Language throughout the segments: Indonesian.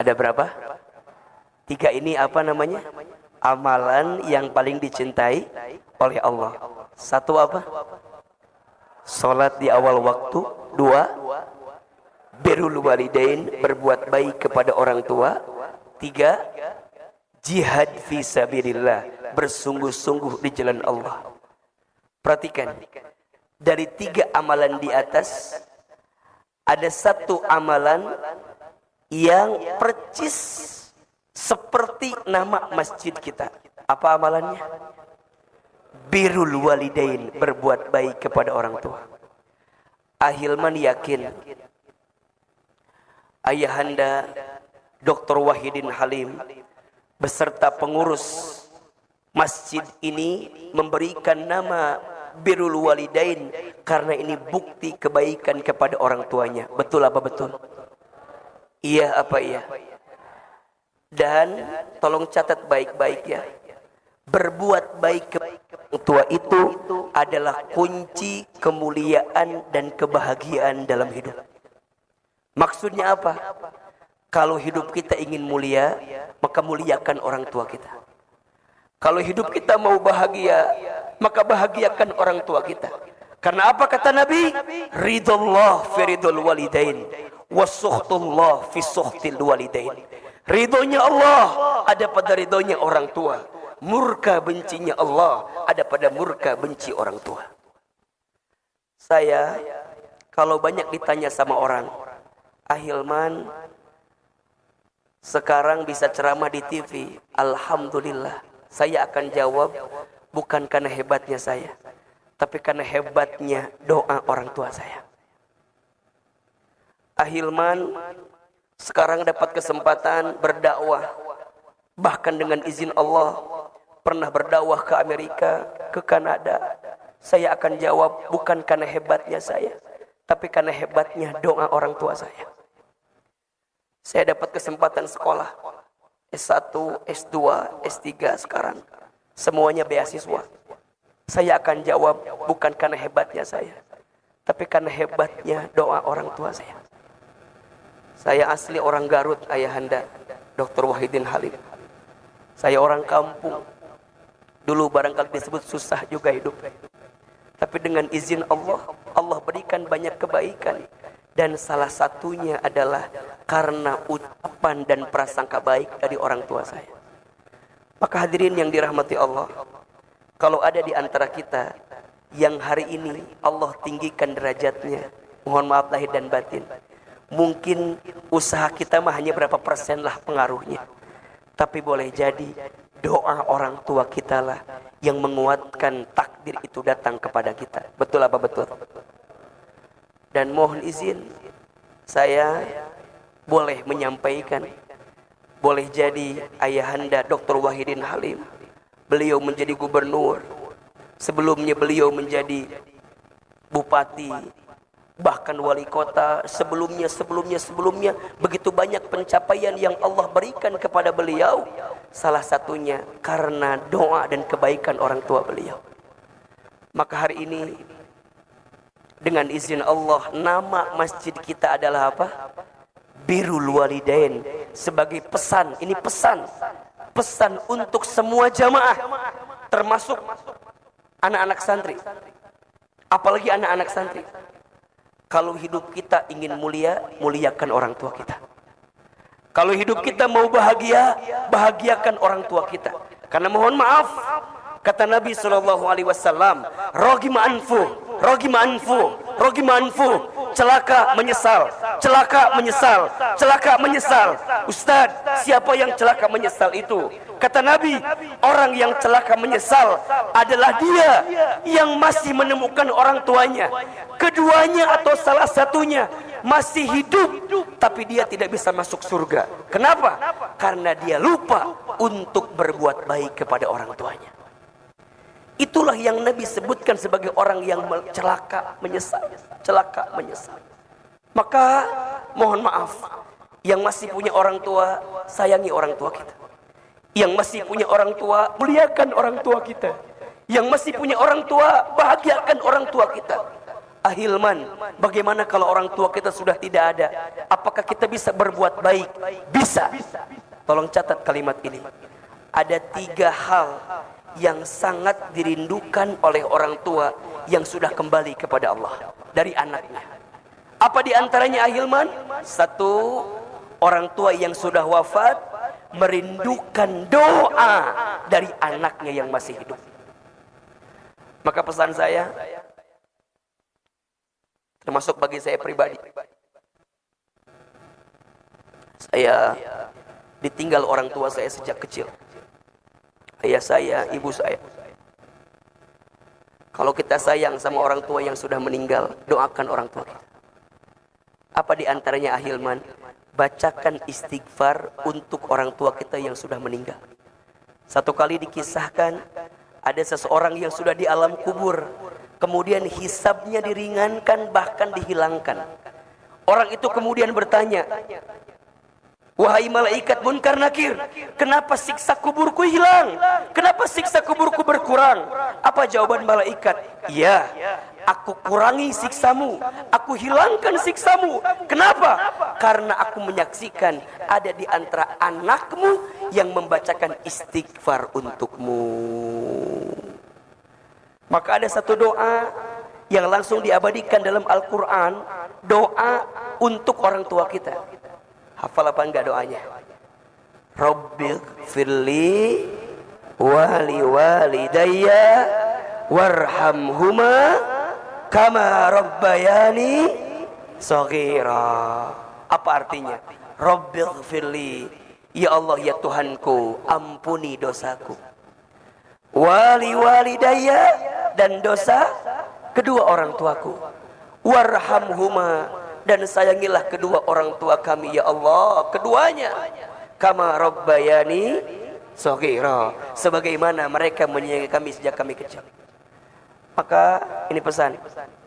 Ada berapa? 3 ini apa namanya? Amalan yang paling dicintai oleh Allah. 1 apa? Salat di awal waktu. 2, birrul walidain, berbuat baik kepada orang tua. 3, jihad fi sabilillah, bersungguh-sungguh di jalan Allah. Perhatikan, dari 3 amalan di atas, ada 1 amalan yang percis seperti nama masjid kita. Apa amalannya? Birrul walidain, berbuat baik kepada orang tua. Ahilman yakin Ayahanda Dr. Wahidin Halim beserta pengurus masjid ini memberikan nama birrul walidain karena ini bukti kebaikan kepada orang tuanya. Betul apa betul? Iya apa iya? Dan tolong catat baik-baik ya. Berbuat baik kepada orang tua itu adalah kunci kemuliaan dan kebahagiaan dalam hidup. Maksudnya apa? Kalau hidup kita ingin mulia, maka muliakan orang tua kita. Kalau hidup kita mau bahagia, maka bahagiakan orang tua kita. Karena apa kata Nabi? Ridullah fi ridul walidain, wasuhtullah fi suhtil walidain. Ridhonya Allah ada pada ridhonya orang tua. Murka bencinya Allah ada pada murka benci orang tua. Saya kalau banyak ditanya sama orang, Ahilman sekarang bisa ceramah di TV, alhamdulillah. Saya akan jawab, bukan karena hebatnya saya, tapi karena hebatnya doa orang tua saya. Ahilman sekarang dapat kesempatan berdakwah, bahkan dengan izin Allah pernah berdakwah ke Amerika, ke Kanada. Saya akan jawab bukan karena hebatnya saya, tapi karena hebatnya doa orang tua saya. Saya dapat kesempatan sekolah S1, S2, S3 sekarang, semuanya beasiswa. Saya akan jawab bukan karena hebatnya saya, tapi karena hebatnya doa orang tua saya. Saya asli orang Garut, Ayahanda Dr. Wahidin Halim. Saya orang kampung. Dulu barangkali disebut susah juga hidup. Tapi dengan izin Allah, Allah berikan banyak kebaikan. Dan salah satunya adalah karena ucapan dan prasangka baik dari orang tua saya. Maka hadirin yang dirahmati Allah, kalau ada di antara kita yang hari ini Allah tinggikan derajatnya, mohon maaf lahir dan batin, mungkin usaha kita mah hanya berapa persen lah pengaruhnya. Tapi boleh jadi doa orang tua kita lah yang menguatkan takdir itu datang kepada kita. Betul apa betul? Dan mohon izin, saya boleh menyampaikan, boleh jadi Ayahanda Dr. Wahidin Halim, beliau menjadi gubernur, sebelumnya beliau menjadi bupati, bahkan wali kota, sebelumnya begitu banyak pencapaian yang Allah berikan kepada beliau. Salah satunya karena doa dan kebaikan orang tua beliau. Maka hari ini dengan izin Allah, nama masjid kita adalah apa? Birrul walidain. Sebagai pesan, ini pesan untuk semua jamaah, termasuk anak-anak santri, apalagi anak-anak santri. Kalau hidup kita ingin mulia, muliakan orang tua kita. Kalau hidup kita mau bahagia, bahagiakan orang tua kita. Karena mohon maaf, kata Nabi SAW, rogima anfu, celaka menyesal. Ustaz, siapa yang celaka menyesal itu? Kata Nabi, orang yang celaka menyesal adalah dia yang masih menemukan orang tuanya, keduanya atau salah satunya masih hidup, tapi dia tidak bisa masuk surga. Kenapa? Karena dia lupa untuk berbuat baik kepada orang tuanya. Itulah yang Nabi sebutkan sebagai orang yang celaka menyesal. Maka mohon maaf, yang masih punya orang tua, sayangi orang tua kita. Yang masih punya orang tua, muliakan orang tua kita. Yang masih punya orang tua, bahagiakan orang tua kita. Ahilman, bagaimana kalau orang tua kita sudah tidak ada? Apakah kita bisa berbuat baik? Bisa. Tolong catat kalimat ini. Ada 3 hal yang sangat dirindukan oleh orang tua yang sudah kembali kepada Allah dari anaknya. Apa di antaranya ahilman? 1, orang tua yang sudah wafat merindukan doa dari anaknya yang masih hidup. Maka pesan saya, termasuk bagi saya pribadi, saya ditinggal orang tua saya sejak kecil. Ayah saya, ibu saya. Kalau kita sayang sama orang tua yang sudah meninggal, doakan orang tua kita. Apa di antaranya ahilman? Bacakan istighfar untuk orang tua kita yang sudah meninggal. Satu kali dikisahkan, ada seseorang yang sudah di alam kubur, kemudian hisabnya diringankan, bahkan dihilangkan. Orang itu kemudian bertanya, wahai malaikat munkar nakir, kenapa siksa kuburku hilang? Kenapa siksa kuburku berkurang? Apa jawaban malaikat? Ya, aku kurangi siksamu, aku hilangkan siksamu. Kenapa? Karena aku menyaksikan ada di antara anakmu yang membacakan istighfar untukmu. Maka ada satu doa yang langsung diabadikan dalam Al-Quran, doa untuk orang tua kita. Hafal apa enggak doanya? Rabbighfirli wali walidayya warhamhuma kama rabbayani shaghira. Apa artinya? Rabbighfirli, ya Allah ya Tuhanku, ampuni dosaku. Wali walidayya, dan dosa kedua orang tuaku. Warhamhuma, dan sayangilah kedua orang tua kami ya Allah, keduanya. Kama rabbayani shaghira, sebagaimana mereka menyayangi kami sejak kami kecil. Maka ini pesan.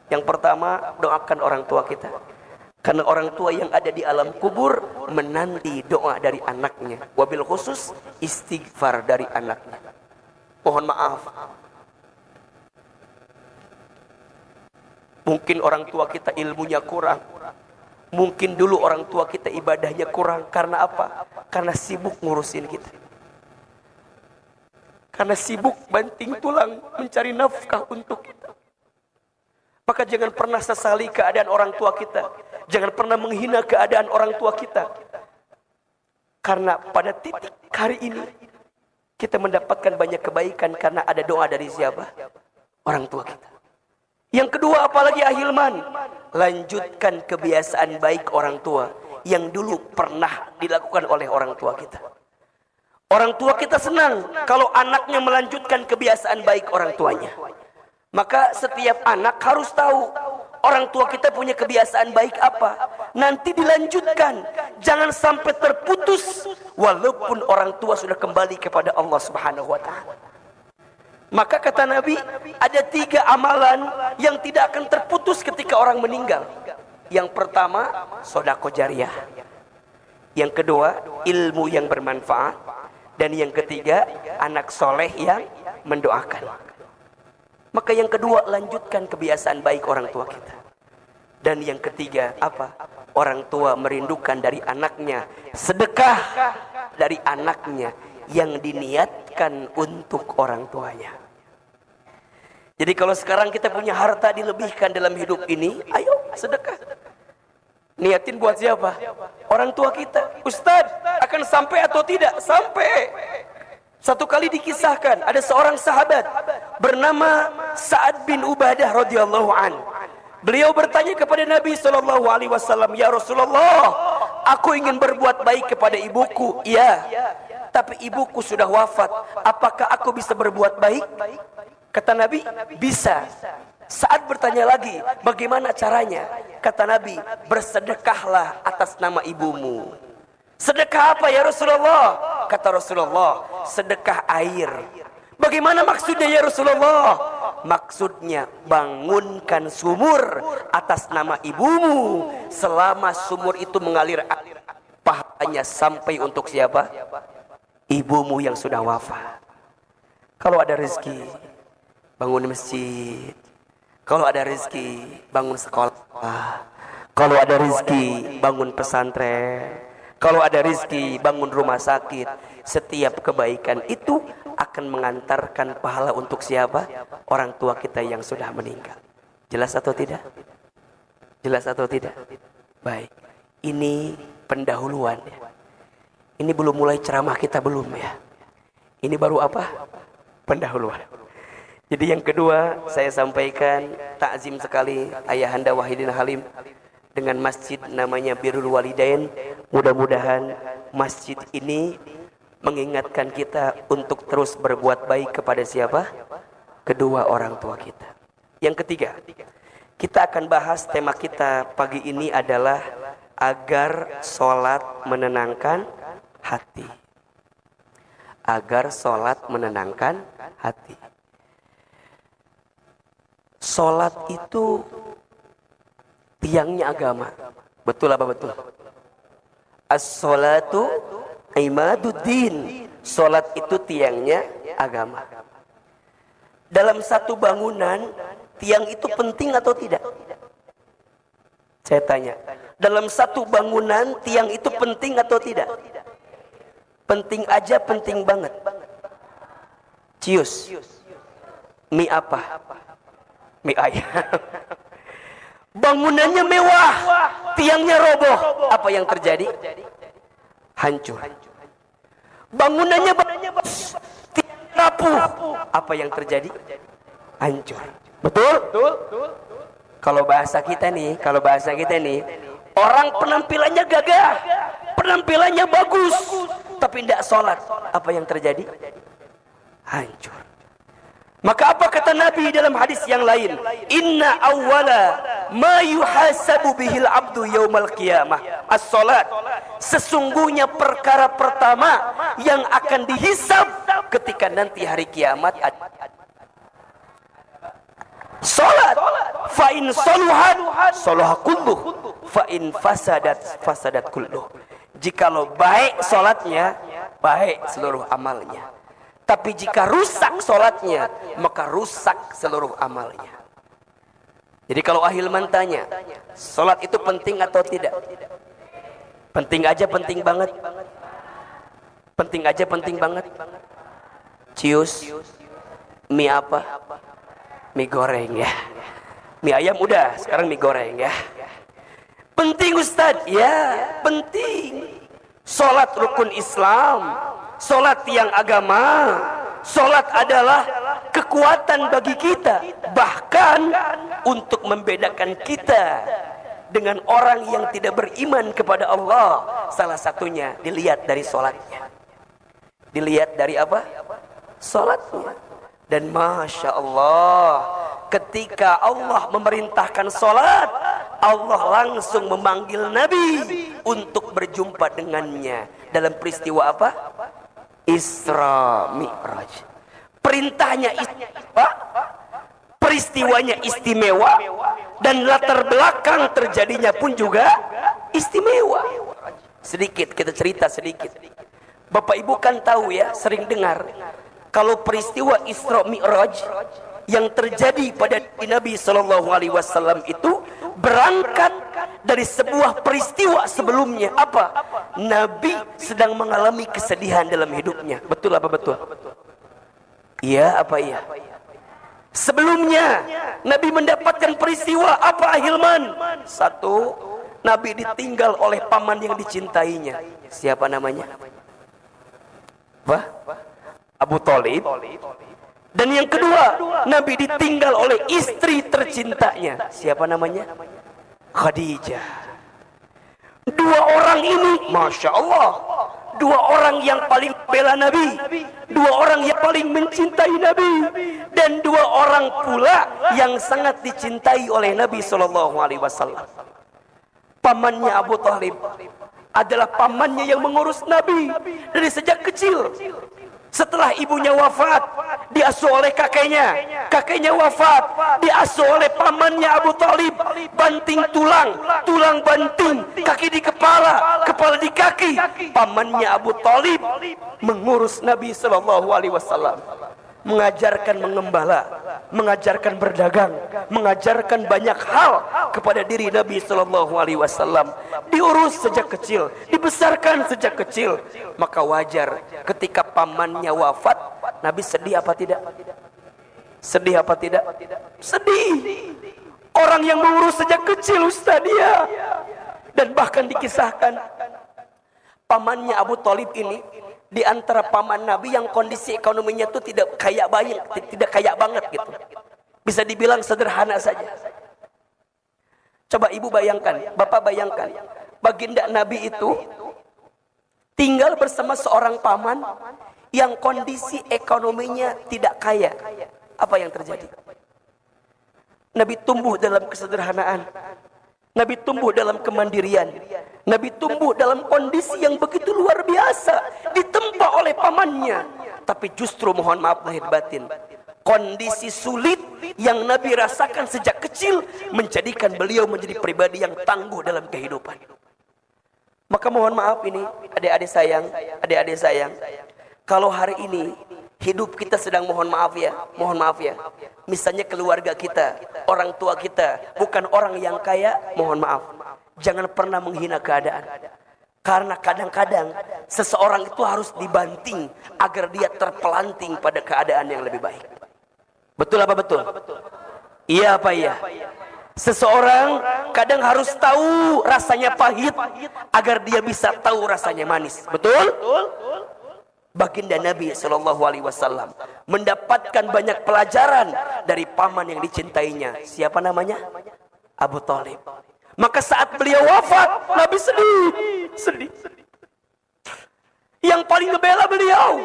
Yang pertama, doakan orang tua kita. Karena orang tua yang ada di alam kubur menanti doa dari anaknya. Wabil khusus istighfar dari anaknya. Mohon maaf, mungkin orang tua kita ilmunya kurang. Mungkin dulu orang tua kita ibadahnya kurang. Karena apa? Karena sibuk ngurusin kita. Karena sibuk banting tulang mencari nafkah untuk kita. Maka jangan pernah sesali keadaan orang tua kita. Jangan pernah menghina keadaan orang tua kita. Karena pada titik hari ini kita mendapatkan banyak kebaikan karena ada doa dari siapa? Orang tua kita. Yang kedua, apalagi ahilman, lanjutkan kebiasaan baik orang tua yang dulu pernah dilakukan oleh orang tua kita. Orang tua kita senang kalau anaknya melanjutkan kebiasaan baik orang tuanya. Maka setiap anak harus tahu orang tua kita punya kebiasaan baik apa, nanti dilanjutkan. Jangan sampai terputus walaupun orang tua sudah kembali kepada Allah Subhanahu wa taala. Maka kata Nabi, ada 3 amalan yang tidak akan terputus ketika orang meninggal. Yang pertama, sedekah jariyah. Yang kedua, ilmu yang bermanfaat. Dan yang ketiga, anak soleh yang mendoakan. Maka yang kedua, lanjutkan kebiasaan baik orang tua kita. Dan yang ketiga, apa? Orang tua merindukan dari anaknya sedekah dari anaknya yang diniatkan untuk orang tuanya. Jadi kalau sekarang kita punya harta dilebihkan dalam hidup ini, ayo sedekah. Niatin buat siapa? Orang tua kita. Ustadz, akan sampai atau tidak? Sampai. Satu kali dikisahkan, ada seorang sahabat bernama Sa'ad bin Ubadah radhiyallahu an. Beliau bertanya kepada Nabi SAW, ya Rasulullah, aku ingin berbuat baik kepada ibuku. Iya, tapi ibuku sudah wafat. Apakah aku bisa berbuat baik? Kata Nabi, bisa. Saat bertanya lagi, bagaimana caranya? Kata Nabi, bersedekahlah atas nama ibumu. Sedekah apa ya Rasulullah? Kata Rasulullah, sedekah air. Bagaimana maksudnya ya Rasulullah? Maksudnya bangunkan sumur atas nama ibumu. Selama sumur itu mengalir, pahalanya sampai untuk siapa? Ibumu yang sudah wafat. Kalau ada rezeki, bangun masjid. Kalau ada rezeki, bangun sekolah. Kalau ada rezeki, bangun pesantren. Kalau ada rezeki, bangun rumah sakit. Setiap kebaikan itu akan mengantarkan pahala untuk siapa? Orang tua kita yang sudah meninggal. Jelas atau tidak? Jelas atau tidak? Baik. Ini pendahuluan ya. Ini belum mulai ceramah kita belum ya. Ini baru apa? Pendahuluan. Jadi yang kedua saya sampaikan takzim sekali Ayahanda Wahidin Halim dengan masjid namanya Birrul Walidain. Mudah-mudahan masjid ini mengingatkan kita untuk terus berbuat baik kepada siapa? Kedua orang tua kita. Yang ketiga, kita akan bahas tema kita pagi ini adalah agar sholat menenangkan hati. Agar sholat menenangkan hati. Sholat itu tiangnya agama. Betul apa betul? As-sholatu imaduddin. Sholat itu tiangnya agama. Dalam satu bangunan, tiang itu penting atau tidak? Saya tanya. Dalam satu bangunan, tiang itu penting atau tidak? Penting aja, penting banget. Cius. Mie apa? Mie ayam. Bangunannya mewah, tiangnya roboh. Apa yang terjadi? Hancur. Bangunannya bagus, tiangnya rapuh. Apa yang terjadi? Hancur. Betul? Kalau bahasa kita nih, orang penampilannya gagah, penampilannya bagus, tapi tidak sholat. Apa yang terjadi? Hancur. Maka apa kata Nabi dalam hadis yang lain? Inna awwala ma yuhasabu bihil abdu yaumal qiyamah as-salat. Sesungguhnya perkara pertama yang akan dihisab ketika nanti hari kiamat salat. Fa in saluhat salaha kulluh, fa in fasadat kulluh. Jikalau baik salatnya, baik seluruh amalnya. Tapi jika rusak sholatnya, maka rusak seluruh amalnya. Jadi kalau Ahilman tanya, sholat itu penting atau tidak? Penting aja, penting banget. Penting aja, penting banget. Cius, mie apa? Mie goreng ya. Mie ayam udah, sekarang mie goreng ya. Penting Ustadz? Ya, penting. Sholat rukun Islam. Sholat tiang agama. Sholat adalah kekuatan bagi kita. Bahkan untuk membedakan kita dengan orang yang tidak beriman kepada Allah. Salah satunya dilihat dari sholatnya. Dilihat dari apa? Sholatnya. Dan Masya Allah, ketika Allah memerintahkan sholat, Allah langsung memanggil Nabi untuk berjumpa dengannya. Dalam peristiwa apa? Isra Mi'raj. Perintahnya istimewa, peristiwanya istimewa, dan latar belakang terjadinya pun juga istimewa. Sedikit kita cerita sedikit. Bapak Ibu kan tahu ya, sering dengar kalau peristiwa Isra Mi'raj yang terjadi pada Nabi SAW itu berangkat dari sebuah peristiwa sebelumnya. Apa? Nabi sedang mengalami kesedihan dalam hidupnya. Betul apa betul? Iya apa iya? Sebelumnya Nabi mendapatkan peristiwa apa Ahilman? Satu, Nabi ditinggal oleh paman yang dicintainya. Siapa namanya? Apa? Abu Thalib. Dan yang kedua, Nabi ditinggal oleh istri tercintanya. Siapa namanya? Khadijah. Dua orang ini, Masya Allah, dua orang yang paling bela Nabi, dua orang yang paling mencintai Nabi, dan dua orang pula yang sangat dicintai oleh Nabi SAW. Pamannya Abu Thalib adalah pamannya yang mengurus Nabi dari sejak kecil. Setelah ibunya wafat, diasuh oleh kakeknya. Kakeknya wafat, diasuh oleh pamannya Abu Thalib. Banting tulang, tulang banting, kaki di kepala, kepala di kaki. Pamannya Abu Thalib mengurus Nabi SAW. mengajarkan mengembala, mengajarkan berdagang, mengajarkan banyak hal kepada diri Nabi sallallahu alaihi wasallam. Diurus sejak kecil, dibesarkan sejak kecil. Maka wajar ketika pamannya wafat, Nabi sedih apa tidak? Sedih apa tidak? Sedih. Orang yang mengurus sejak kecil Ustaz dia. Dan bahkan dikisahkan pamannya Abu Thalib ini di antara paman Nabi yang kondisi ekonominya itu tidak kaya banget gitu. Bisa dibilang sederhana saja. Coba ibu bayangkan, bapak bayangkan, baginda Nabi itu tinggal bersama seorang paman yang kondisi ekonominya tidak kaya. Apa yang terjadi? Nabi tumbuh dalam kesederhanaan. Nabi tumbuh dalam kemandirian. Nabi tumbuh dalam kondisi yang begitu luar biasa. Ditempa oleh pamannya. Tapi justru mohon maaf lahir batin, kondisi sulit yang Nabi rasakan sejak kecil menjadikan beliau menjadi pribadi yang tangguh dalam kehidupan. Maka mohon maaf ini adik-adik sayang, kalau hari ini hidup kita sedang mohon maaf ya, misalnya keluarga kita, orang tua kita bukan orang yang kaya, mohon maaf, jangan pernah menghina keadaan. Karena kadang-kadang seseorang itu harus dibanting agar dia terpelanting pada keadaan yang lebih baik. Betul apa betul? Iya apa iya? Seseorang kadang harus tahu rasanya pahit agar dia bisa tahu rasanya manis. Betul? Baginda Nabi Shallallahu Alaihi Wasallam mendapatkan banyak pelajaran dari paman yang dicintainya. Siapa namanya? Abu Thalib. Maka saat beliau wafat, Nabi sedih. Yang paling ngebela beliau,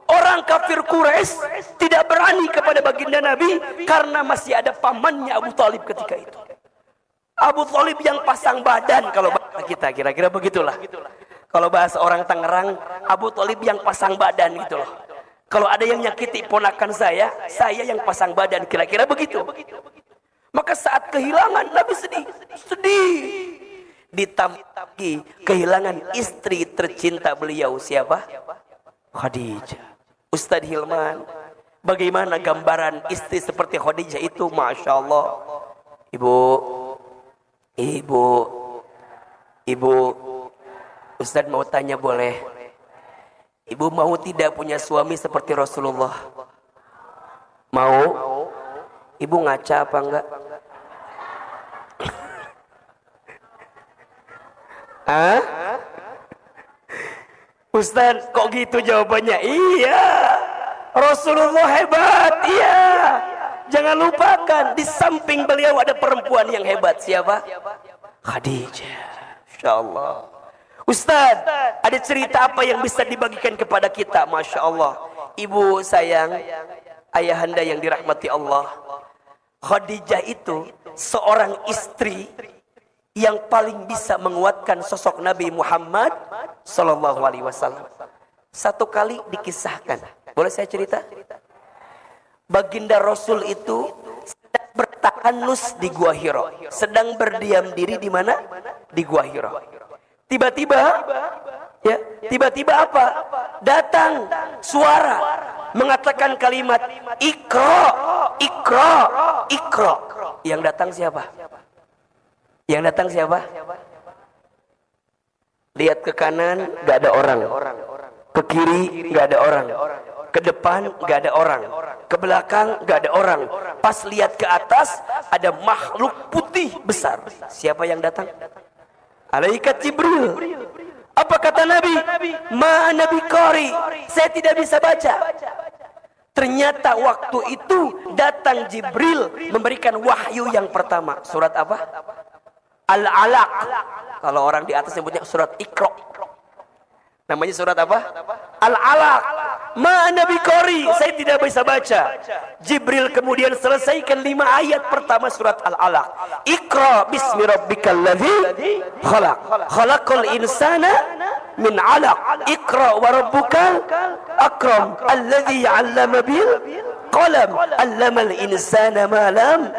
orang kafir Quraisy tidak berani kepada baginda Nabi karena masih ada pamannya Abu Thalib ketika itu. Abu Thalib yang pasang badan, kalau bahasa kita kira-kira begitulah. Kalau bahasa orang Tangerang, Abu Thalib yang pasang badan gitu loh. Kalau ada yang nyakiti ponakan saya yang pasang badan, kira-kira begitu. Maka saat kehilangan Nabi sedih. Ditambah lagi kehilangan istri tercinta beliau, siapa? Khadijah. Ustadz Hilman, bagaimana gambaran istri seperti Khadijah itu? Masya Allah. Ibu, Ustadz mau tanya boleh? Ibu mau tidak punya suami seperti Rasulullah? Mau? Ibu ngaca apa enggak? Hah? Ustaz, kok gitu jawabannya? Iya, Rasulullah hebat, iya. Jangan lupakan, di samping beliau ada perempuan yang hebat. Siapa? Khadijah. Masya Allah. Ustaz, ada cerita apa yang bisa dibagikan kepada kita? Masya Allah. Ibu sayang, ayahanda yang dirahmati Allah, Khadijah itu seorang istri yang paling bisa menguatkan sosok Nabi Muhammad Sallallahu Alaihi Wasallam. Satu kali dikisahkan, boleh saya cerita? Baginda Rasul itu sedang bertahanus di Gua Hira, sedang berdiam diri di mana? Di Gua Hira. Tiba-tiba apa? Datang suara mengatakan kalimat Iqra, Iqra, Iqra. Yang datang siapa? Lihat ke kanan, gak ada orang. Ke kiri, gak ada orang. Ke depan, gak ada orang. Ke belakang, gak ada orang. Pas lihat ke atas, ada makhluk putih besar. Siapa yang datang? Malaikat Jibril. Apa kata Nabi? Ma Nabi Qari, saya tidak bisa baca. Ternyata waktu itu datang Jibril memberikan wahyu yang pertama. Surat apa? Al-Alaq. Kalau orang di atas sebutnya surat Iqra. Namanya surat apa? Al-Alaq. Ma Nabi Qari, saya tidak bisa baca. Jibril kemudian selesaikan 5 ayat pertama surat Al-Alaq. Iqra bismi rabbikal ladzi khalaq. Khalaqal insana min 'alaq. Iqra wa rabbukal akram alladzi 'allama bil qalam 'allamal insana ma lam.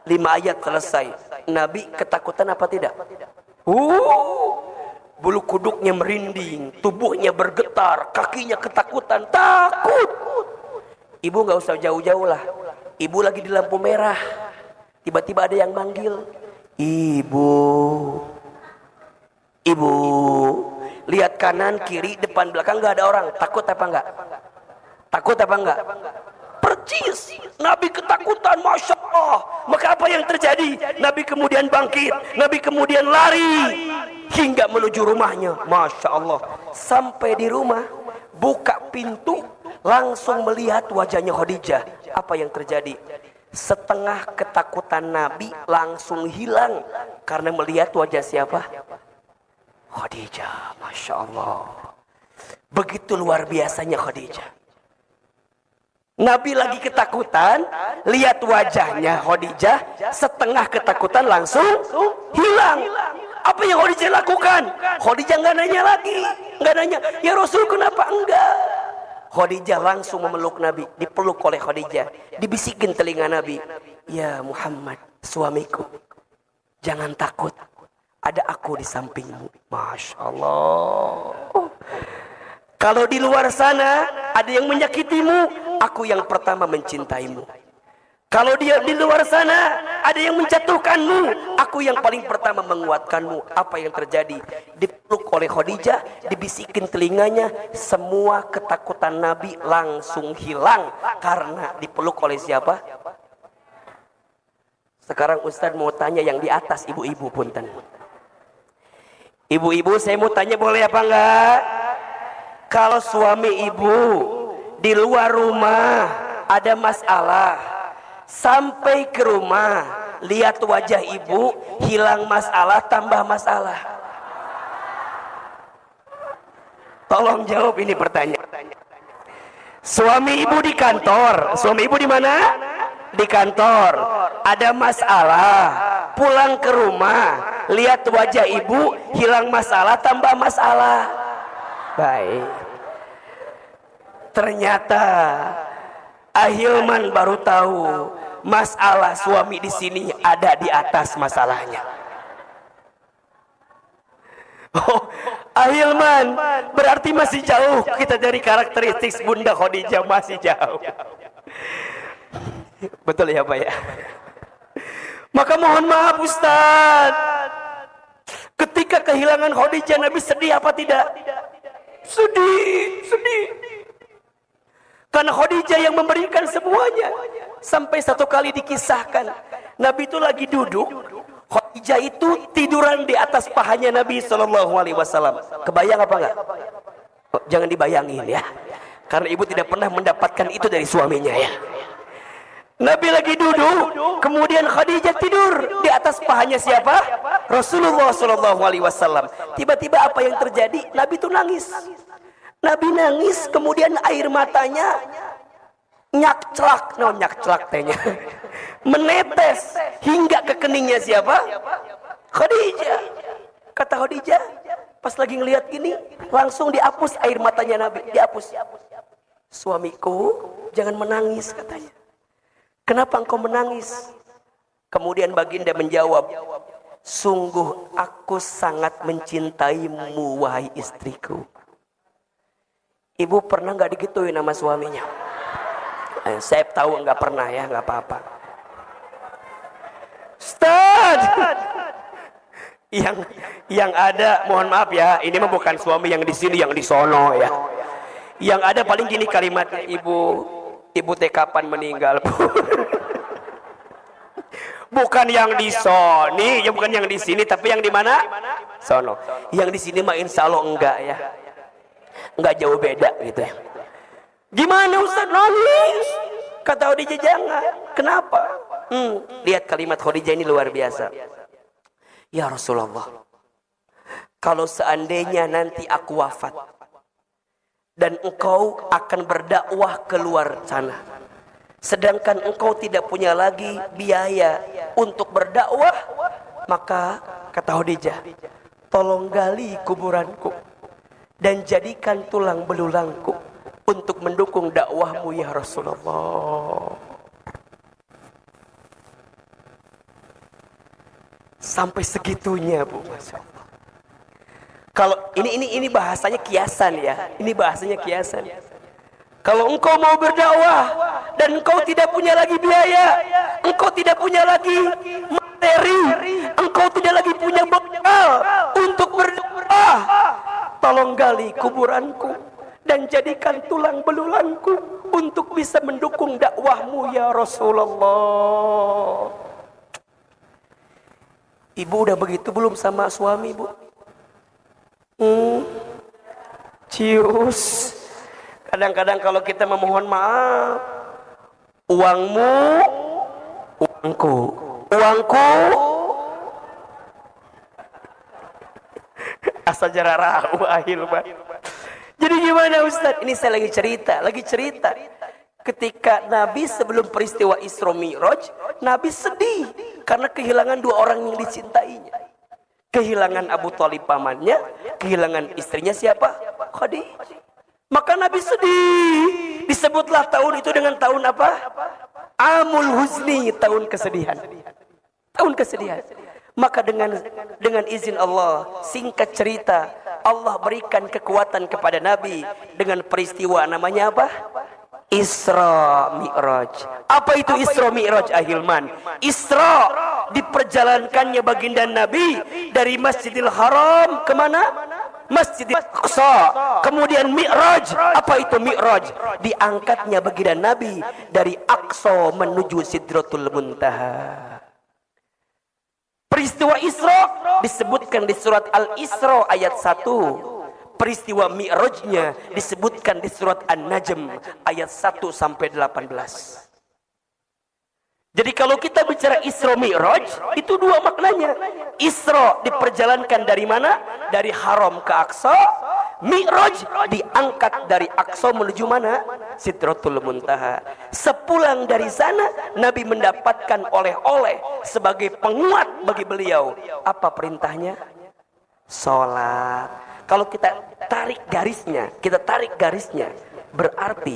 5 ayat selesai. Nabi ketakutan apa tidak? Bulu kuduknya merinding, tubuhnya bergetar, kakinya ketakutan, takut. Ibu nggak usah jauh-jauh lah. Ibu lagi di lampu merah. Tiba-tiba ada yang manggil. Ibu. Ibu. Lihat kanan, kiri, depan, belakang nggak ada orang. Takut apa enggak? Takut apa enggak? Percis. Nabi ketakutan, Masya Allah. Maka apa yang terjadi? Nabi kemudian bangkit. Nabi kemudian lari. Hingga menuju rumahnya. Masya Allah. Sampai di rumah. Buka pintu. Langsung melihat wajahnya Khadijah. Apa yang terjadi? Setengah ketakutan Nabi langsung hilang. Karena melihat wajah siapa? Khadijah. Masya Allah. Begitu luar biasanya Khadijah. Nabi lagi ketakutan, lihat wajahnya Khadijah, setengah ketakutan langsung hilang. Apa yang Khadijah lakukan? Khadijah nggak nanya lagi, nggak nanya, ya Rasul kenapa enggak? Khadijah langsung memeluk Nabi, dipeluk oleh Khadijah, dibisikin telinga Nabi, ya Muhammad, suamiku, jangan takut, ada aku di sampingmu. Masya Allah. Kalau di luar sana ada yang menyakitimu, aku yang pertama mencintaimu. Kalau dia di luar sana ada yang menjatuhkanmu, aku yang paling pertama menguatkanmu. Apa yang terjadi? Dipeluk oleh Khadijah, dibisikin telinganya, semua ketakutan Nabi langsung hilang karena dipeluk oleh siapa? Sekarang Ustaz mau tanya yang di atas, ibu-ibu punten. Ibu-ibu saya mau tanya boleh apa enggak? Kalau suami ibu di luar rumah ada masalah, sampai ke rumah lihat wajah ibu, hilang masalah tambah masalah. Tolong jawab ini pertanyaan. Suami ibu di kantor, suami ibu di mana? Di kantor. Ada masalah, pulang ke rumah, lihat wajah ibu, hilang masalah tambah masalah. Baik. Ternyata Ahilman baru tahu masalah suami di sini ada di atas masalahnya. Oh, Ahilman berarti masih jauh kita dari karakteristik Bunda Khadijah, masih jauh. Betul ya Pak ya? Maka mohon maaf Ustaz, ketika kehilangan Khadijah Nabi sedih apa tidak? Sedih, sedih. Karena Khadijah yang memberikan semuanya. Sampai satu kali dikisahkan, Nabi itu lagi duduk, Khadijah itu tiduran di atas pahanya Nabi SAW. Kebayang apa enggak? Oh, jangan dibayangin ya, karena ibu tidak pernah mendapatkan itu dari suaminya ya. Nabi lagi duduk, kemudian Khadijah tidur di atas pahanya siapa? Rasulullah SAW. Tiba-tiba apa yang terjadi? Nabi itu nangis. Nabi nangis, kemudian air matanya nyakcelak tehnya, menetes hingga ke keningnya siapa? Khadijah. Kata Khadijah, pas lagi ngelihat gini, langsung dihapus air matanya Nabi, dihapus. Suamiku, jangan menangis katanya. Kenapa engkau menangis? Kemudian baginda menjawab, sungguh aku sangat mencintaimu wahai istriku. Ibu pernah nggak digituin sama suaminya? Saya tahu nggak pernah ya, nggak apa-apa. Ustaz, yang ada, mohon maaf ya, ini mah bukan suami yang di sini, yang di sono ya. Yang ada paling gini kalimatnya, ibu teh kapan meninggal? Bukan yang di sini, ya bukan yang di sini, tapi yang di mana? Sono. Yang di sini mah insya Allah enggak ya, enggak jauh beda gitu ya. Gimana Ustaz? Nangis. Kata Khadijah jangan. Kenapa? Lihat kalimat Khadijah ini luar biasa. Ya Rasulullah, kalau seandainya nanti aku wafat dan engkau akan berdakwah keluar sana, sedangkan engkau tidak punya lagi biaya untuk berdakwah, maka kata Khadijah, tolong gali kuburanku dan jadikan tulang belulangku untuk mendukung dakwahmu ya Rasulullah. Sampai segitunya Bu, Masya Allah. Kalau ini bahasanya kiasan ya, ini bahasanya kiasan. Kalau engkau mau berdakwah dan engkau tidak punya lagi biaya, engkau tidak punya lagi materi, engkau tidak lagi punya bekal untuk berdakwah, tolong gali kuburanku dan jadikan tulang belulangku untuk bisa mendukung dakwahmu ya Rasulullah. Ibu udah begitu belum sama suami, Bu? Cius. Kadang-kadang kalau kita memohon maaf, uangmu, uangku, uangku, asal jararahu ahilman. Jadi gimana Ustaz? Ini saya lagi cerita. Ketika Nabi sebelum peristiwa Isra Mi'raj, Nabi sedih karena kehilangan dua orang yang dicintainya. Kehilangan Abu Thalib pamannya, kehilangan istrinya siapa? Khadijah. Maka Nabi sedih. Disebutlah tahun itu dengan tahun apa? Amul Huzni, tahun kesedihan. Tahun kesedihan. Maka dengan izin Allah, singkat cerita, Allah berikan kekuatan kepada Nabi dengan peristiwa namanya apa? Isra Mi'raj. Apa itu Isra Mi'raj Ahilman? Isra diperjalankannya baginda Nabi dari Masjidil Haram kemana? Masjidil Aqsa. Kemudian Mi'raj. Apa itu Mi'raj? Diangkatnya baginda Nabi dari Aqsa menuju Sidratul Muntaha. Peristiwa Isra disebutkan di surat Al-Isra ayat 1. Peristiwa Mi'rajnya disebutkan di surat An-Najm ayat 1 sampai 18. Jadi kalau kita bicara Isra Mi'raj, itu dua maknanya. Isra diperjalankan dari mana? Dari Haram ke Aqsa. Mi'raj diangkat dari Aqsa menuju mana? Sidratul Muntaha. Sepulang dari sana, Nabi mendapatkan oleh-oleh sebagai penguat bagi beliau. Apa perintahnya? Sholat. Kalau kita tarik garisnya, berarti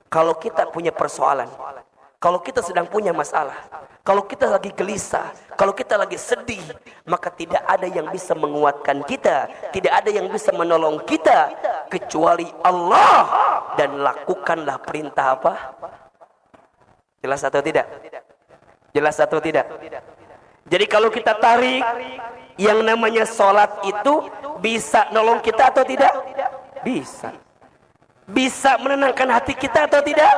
kalau kita punya persoalan, kalau kita sedang punya masalah, kalau kita lagi gelisah, kalau kita lagi sedih, maka tidak ada yang bisa menguatkan kita, tidak ada yang bisa menolong kita kecuali Allah. Dan lakukanlah perintah apa? Jelas atau tidak? Jelas atau tidak? Jadi kalau kita tarik, yang namanya sholat itu bisa nolong kita atau tidak? Bisa. Bisa menenangkan hati kita atau tidak?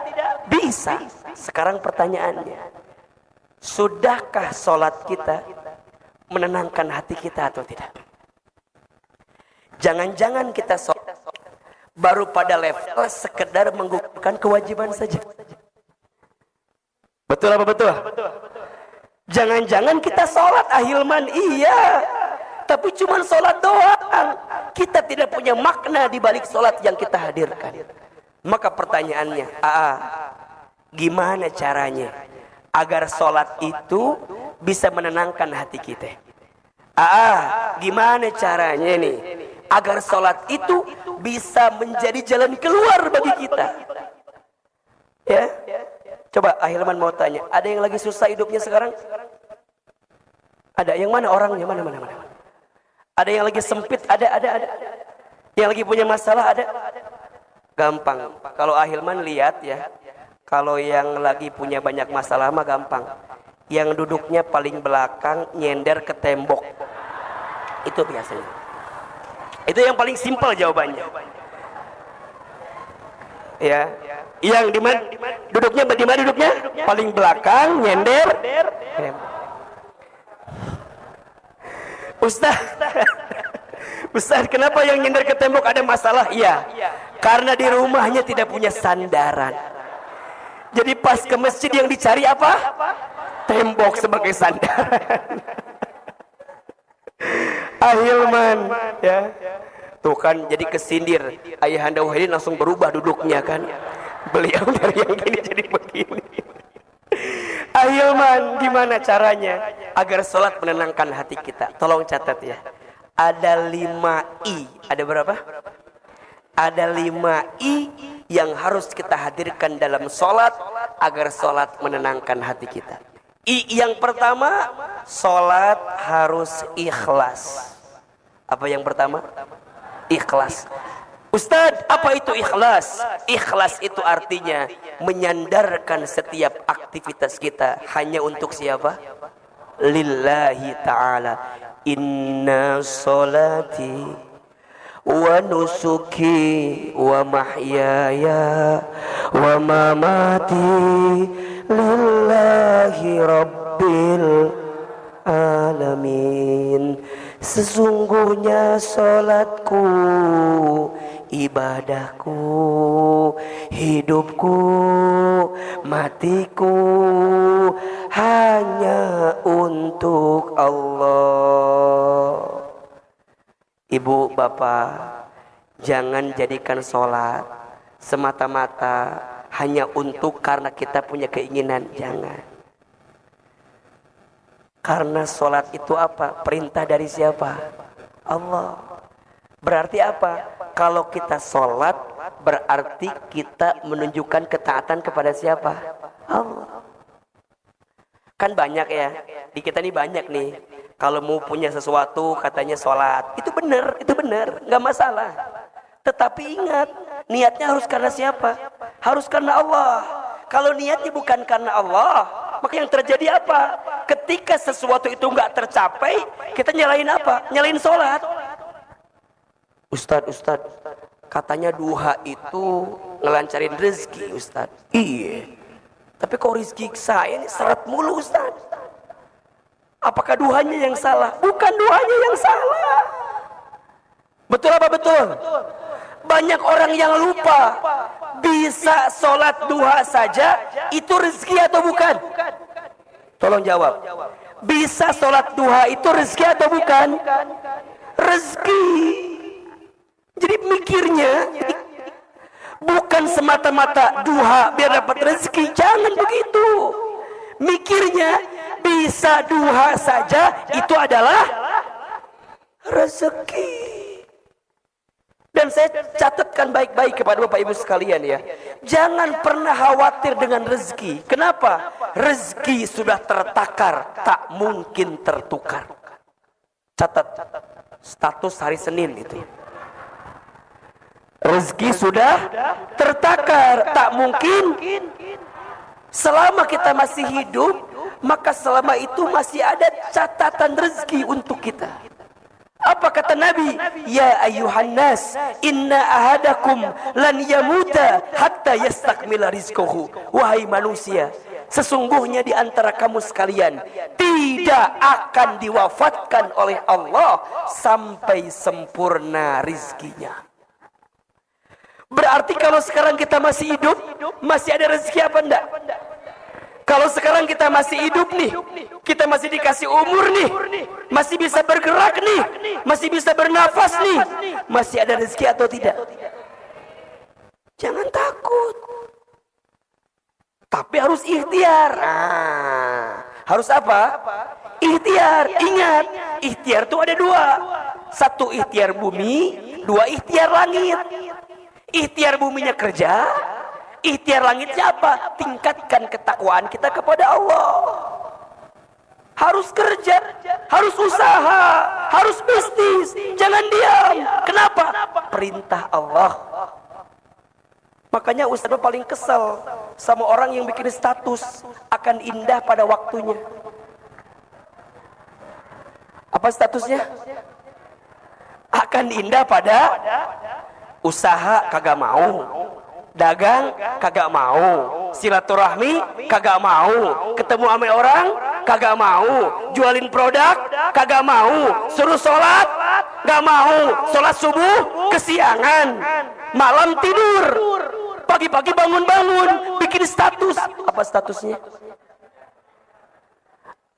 Bisa. Sekarang pertanyaannya, sudahkah sholat kita menenangkan hati kita atau tidak? Jangan-jangan kita sholat baru pada level sekedar menggugurkan kewajiban saja. Betul apa betul? Jangan-jangan kita sholat Ahilman, iya, tapi cuma sholat doang. Kita tidak punya makna di balik sholat yang kita hadirkan. Maka pertanyaannya, gimana caranya agar sholat itu bisa menenangkan hati kita? Gimana caranya nih agar sholat itu bisa menjadi jalan keluar bagi kita? Ya, coba Ahilman mau tanya, ada yang lagi susah hidupnya sekarang? Ada yang mana orangnya? Mana? Ada yang lagi sempit? Ada. Yang lagi punya masalah? Ada. Gampang. Kalau Ahilman lihat ya, kalau yang lagi punya banyak masalah mah gampang. Yang duduknya paling belakang nyender ke tembok. Itu biasanya. Itu yang paling simpel jawabannya. Ya. Yang di mana duduknya? Paling belakang nyender tembok. Ustaz, kenapa yang nyender ke tembok ada masalah? Iya, karena di rumahnya tidak punya sandaran. Jadi pas ke masjid yang dicari apa? Tembok sebagai sandaran. Ahilman, ya. Tuh kan jadi kesindir. Ayahanda Wahidin langsung berubah duduknya kan. Beliau dari yang gini jadi begini. Ahilman, gimana caranya agar sholat menenangkan hati kita? Tolong catat ya. Ada 5 I. Ada berapa? Ada 5 I yang harus kita hadirkan dalam sholat agar sholat menenangkan hati kita. I yang pertama, sholat harus ikhlas. Apa yang pertama? Ikhlas. Ustadz, apa itu ikhlas? Ikhlas itu artinya menyandarkan setiap aktivitas kita hanya untuk siapa? Lillahi ta'ala. Inna solati wa nusuki wa mahyaya wa mamati lillahi rabbil alamin. Sesungguhnya solatku, ibadahku, hidupku, matiku hanya untuk Allah. Ibu, bapak, jangan jadikan sholat semata-mata hanya untuk karena kita punya keinginan. Jangan. Karena sholat itu apa? Perintah dari siapa? Allah. Berarti apa? Kalau kita sholat, berarti kita menunjukkan ketaatan kepada siapa? Allah. Kan banyak ya, di kita ini banyak nih. Kalau mau punya sesuatu katanya sholat. Itu benar, nggak masalah. Tetapi ingat, niatnya harus karena siapa? Harus karena Allah. Kalau niatnya bukan karena Allah, maka yang terjadi apa? Ketika sesuatu itu nggak tercapai, kita nyalain apa? Nyalain sholat. Ustadz, katanya duha itu ngelancarin rezeki, Ustadz. Iya. Tapi kok rezeki saya ini seret mulu, Ustadz. Apakah duhanya yang salah? Bukan duhanya yang salah. Betul apa betul? Banyak orang yang lupa. Bisa sholat duha saja, itu rezeki atau bukan? Tolong jawab. Bisa sholat duha itu rezeki atau bukan? Rezeki. Jadi mikirnya bukan semata-mata duha biar dapat rezeki. Jangan begitu. Mikirnya bisa duha saja itu adalah rezeki. Dan saya catatkan baik-baik kepada Bapak Ibu sekalian ya. Jangan pernah khawatir dengan rezeki. Kenapa? Rezeki sudah tertakar, tak mungkin tertukar. Catat status hari Senin itu. Rezeki sudah tertakar, tak mungkin. Selama kita masih hidup, maka selama itu masih ada catatan rezeki untuk kita. Apa kata Nabi? Ya ayuhan nas, inna ahadakum lan yamuta hatta yastakmila rizquhu. Wahai manusia, sesungguhnya di antara kamu sekalian tidak akan diwafatkan oleh Allah sampai sempurna rizkinya. Berarti kalau sekarang kita masih hidup, masih ada rezeki apa enggak? Kalau sekarang kita masih hidup nih, kita masih dikasih umur nih, masih bisa bergerak nih, masih bisa bernafas nih, masih ada rezeki atau tidak? Jangan takut. Tapi harus ikhtiar. Harus apa? Ikhtiar. Ingat, ikhtiar itu ada dua. Satu ikhtiar bumi, dua ikhtiar langit. Ikhtiar buminya kerja, ikhtiar langitnya apa? Tingkatkan ketakwaan kita kepada Allah. Harus kerja, harus usaha, harus bisnis. Jangan diam. Kenapa? Perintah Allah. Makanya Ustadz paling kesel sama orang yang bikin status akan indah pada waktunya. Apa statusnya? Akan indah pada usaha kagak mau, dagang kagak mau, silaturahmi kagak mau, ketemu sama orang kagak mau, jualin produk kagak mau, suruh sholat gak mau, sholat subuh kesiangan, malam tidur, pagi-pagi bangun-bangun bikin status. Apa statusnya?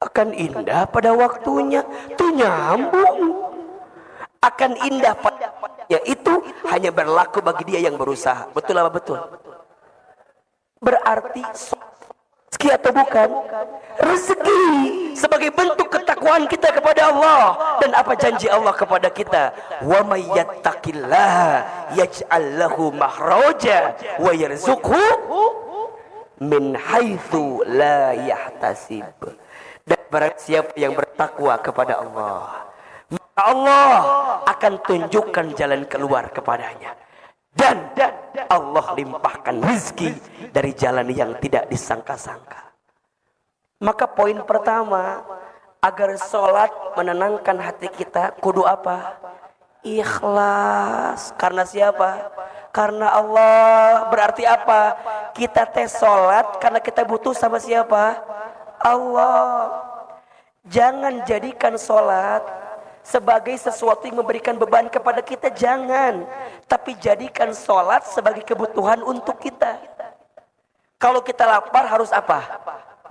Akan indah pada waktunya. Tuh nyambung. Akan indah padanya itu hanya berlaku bagi dia yang berusaha. Betul apa betul? Berarti rezeki atau bukan? Rezeki sebagai bentuk ketakwaan kita kepada Allah. Dan apa janji Allah kepada kita? Wa may yattaqillaha yaj'al lahu makhraja wa yarzuqhu min haitsu la yahtasib. Dan barang siapa yang bertakwa kepada Allah, Allah akan tunjukkan jalan keluar kepadanya Dan Allah limpahkan rezeki dari jalan yang tidak disangka-sangka. Maka poin pertama, agar sholat menenangkan hati kita, kudu apa? Ikhlas. Karena siapa? Karena Allah. Berarti apa? Kita tes sholat karena kita butuh sama siapa? Allah. Jangan jadikan sholat sebagai sesuatu yang memberikan beban kepada kita, jangan. Tapi jadikan sholat sebagai kebutuhan untuk kita. Kalau kita lapar harus apa?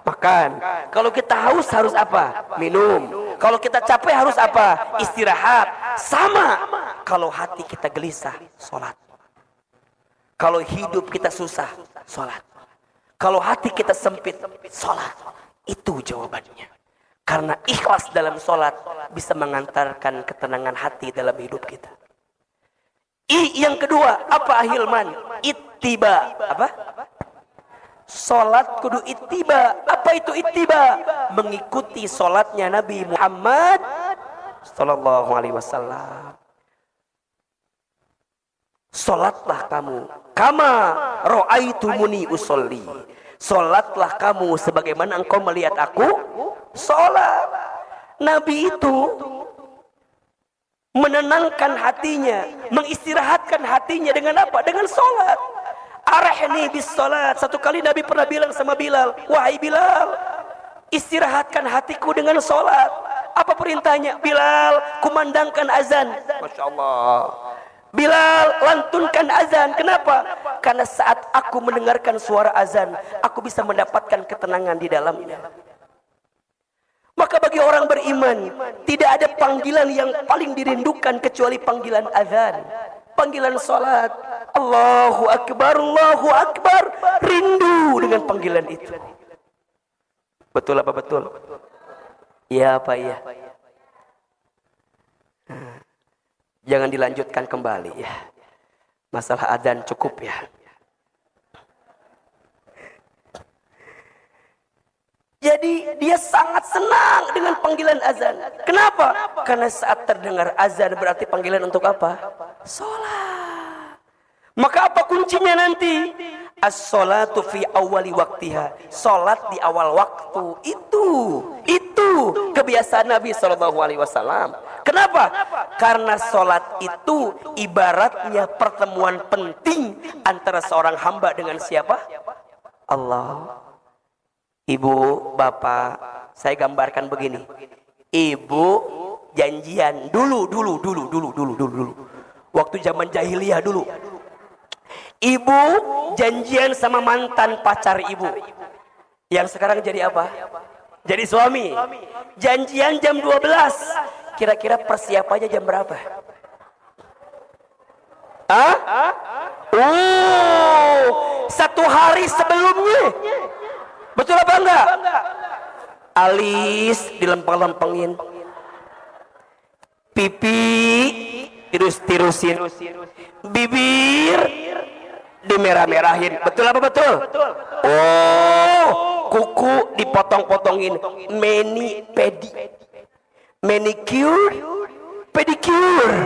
Makan. Kalau kita haus harus apa? Minum. Kalau kita capek harus apa? Istirahat. Sama. Kalau hati kita gelisah, sholat. Kalau hidup kita susah, sholat. Kalau hati kita sempit, sholat. Itu jawabannya. Karena ikhlas dalam sholat bisa mengantarkan ketenangan hati dalam hidup kita. Yang kedua, apa ahilman? Ittiba. Apa? Sholat kudu ittiba. Apa itu ittiba? Mengikuti sholatnya Nabi Muhammad sallallahu alaihi wasallam. Sholatlah kamu kama ra'aitumuni usolli. Sholatlah kamu sebagaimana engkau melihat aku sholat. Nabi itu menenangkan hatinya, mengistirahatkan hatinya dengan apa? Dengan sholat. Arahni bis sholat. Satu kali Nabi pernah bilang sama Bilal, wahai Bilal, istirahatkan hatiku dengan sholat. Apa perintahnya? Bilal, kumandangkan azan. Masya Allah. Bilal, lantunkan azan. Kenapa? Karena saat aku mendengarkan suara azan, aku bisa mendapatkan ketenangan di dalamnya. Maka bagi orang beriman, tidak ada panggilan yang paling dirindukan kecuali panggilan azan, panggilan salat. Allahu Akbar, Allahu Akbar. Rindu dengan panggilan itu. Betul apa betul? Iya apa iya? Jangan dilanjutkan kembali ya. Masalah adzan cukup ya. Jadi dia sangat senang dengan panggilan azan. Kenapa? Karena saat terdengar azan berarti panggilan untuk apa? Sholat. Maka apa kuncinya nanti? As-sholatu fi awali waktiha. Sholat di awal waktu. Itu kebiasaan Nabi SAW. Kenapa? Karena sholat itu ibaratnya pertemuan penting antara seorang hamba dengan siapa? Allah. Ibu, bapak, saya gambarkan begini. Ibu janjian dulu. Waktu zaman jahiliyah dulu. Ibu janjian sama mantan pacar ibu. Yang sekarang jadi apa? Jadi suami. Janjian jam 12. Kira-kira persiapannya jam berapa? Satu hari sebelumnya. Betul apa enggak? Alis dilempeng-lempengin. Pipi tirus-tirusin. Bibir dimerah-merahin. Betul apa betul? Kuku dipotong-potongin. Manicure, pedicure.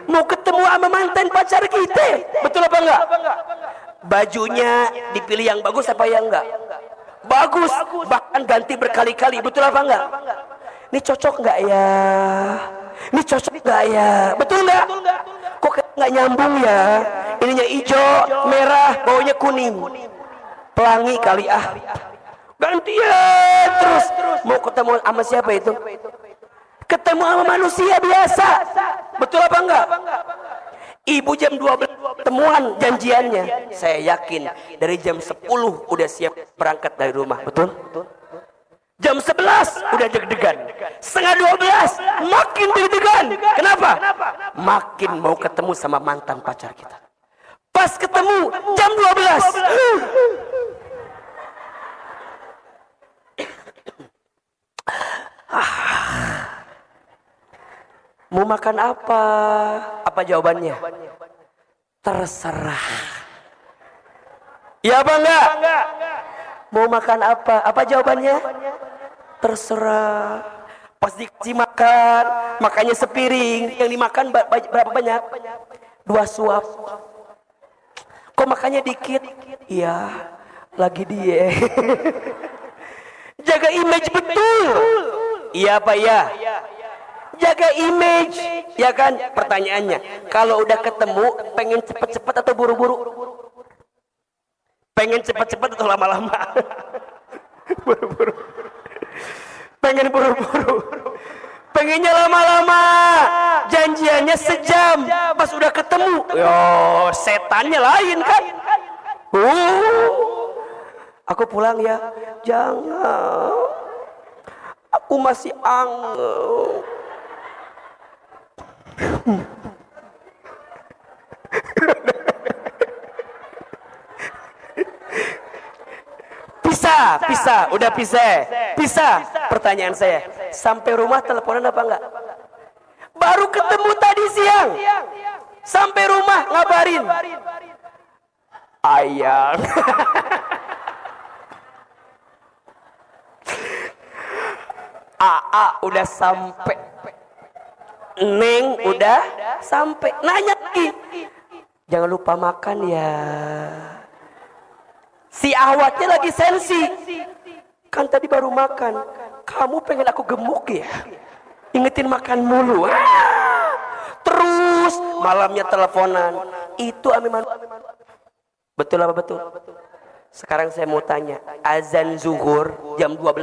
Mau ketemu sama mantan pacar kita. Betul apa enggak? Bajunya dipilih yang bagus apa yang enggak? Bagus, bahkan ganti berkali-kali. Betul apa enggak? Ini cocok enggak ya? Ini cocok enggak ya? Betul enggak? Kok enggak nyambung ya? Ininya hijau, merah, baunya kuning. Pelangi kali ah. Gantian terus. Mau ketemu sama siapa itu? Ketemu sama manusia biasa. Betul apa enggak? Ibu jam 12 temuan janjiannya. Saya yakin dari jam 10 udah siap berangkat dari rumah. Betul? Jam 11 udah deg-degan. Setengah 12 makin deg-degan. Kenapa? Makin mau ketemu sama mantan pacar kita. Pas ketemu jam 12. Mau makan apa? Apa jawabannya? Terserah. Ya apa enggak? Mau makan apa? Apa jawabannya? Terserah. Pas dikasih makan, makannya sepiring. Yang dimakan berapa banyak? 2 suap. Kok makannya dikit? Iya, lagi diet. Jaga image betul. Iya apa ya? Jaga image, ya kan? Pertanyaannya, kalau udah ketemu, pengen cepet-cepet atau buru-buru? Pengen cepet-cepet atau lama-lama? Buru-buru. Pengen buru-buru. Pengennya lama-lama. Janjiannya sejam. Pas udah ketemu, yo, setannya lain kan? Aku pulang ya. Jangan. Aku masih angel. Pisah, udah pisah. Pertanyaan saya, sampai rumah teleponan apa enggak? Baru ketemu tadi siang, sampai rumah ngabarin, ayang. AA udah sampai, Neng udah sampai, nanya lagi, jangan lupa makan ya. Si awatnya lagi sensi. Kan tadi baru makan. Kamu pengen aku gemuk ya? Ingetin makan mulu. Terus malamnya teleponan. Itu Amiman. Betul apa betul? Sekarang saya mau tanya. Azan zuhur jam 12.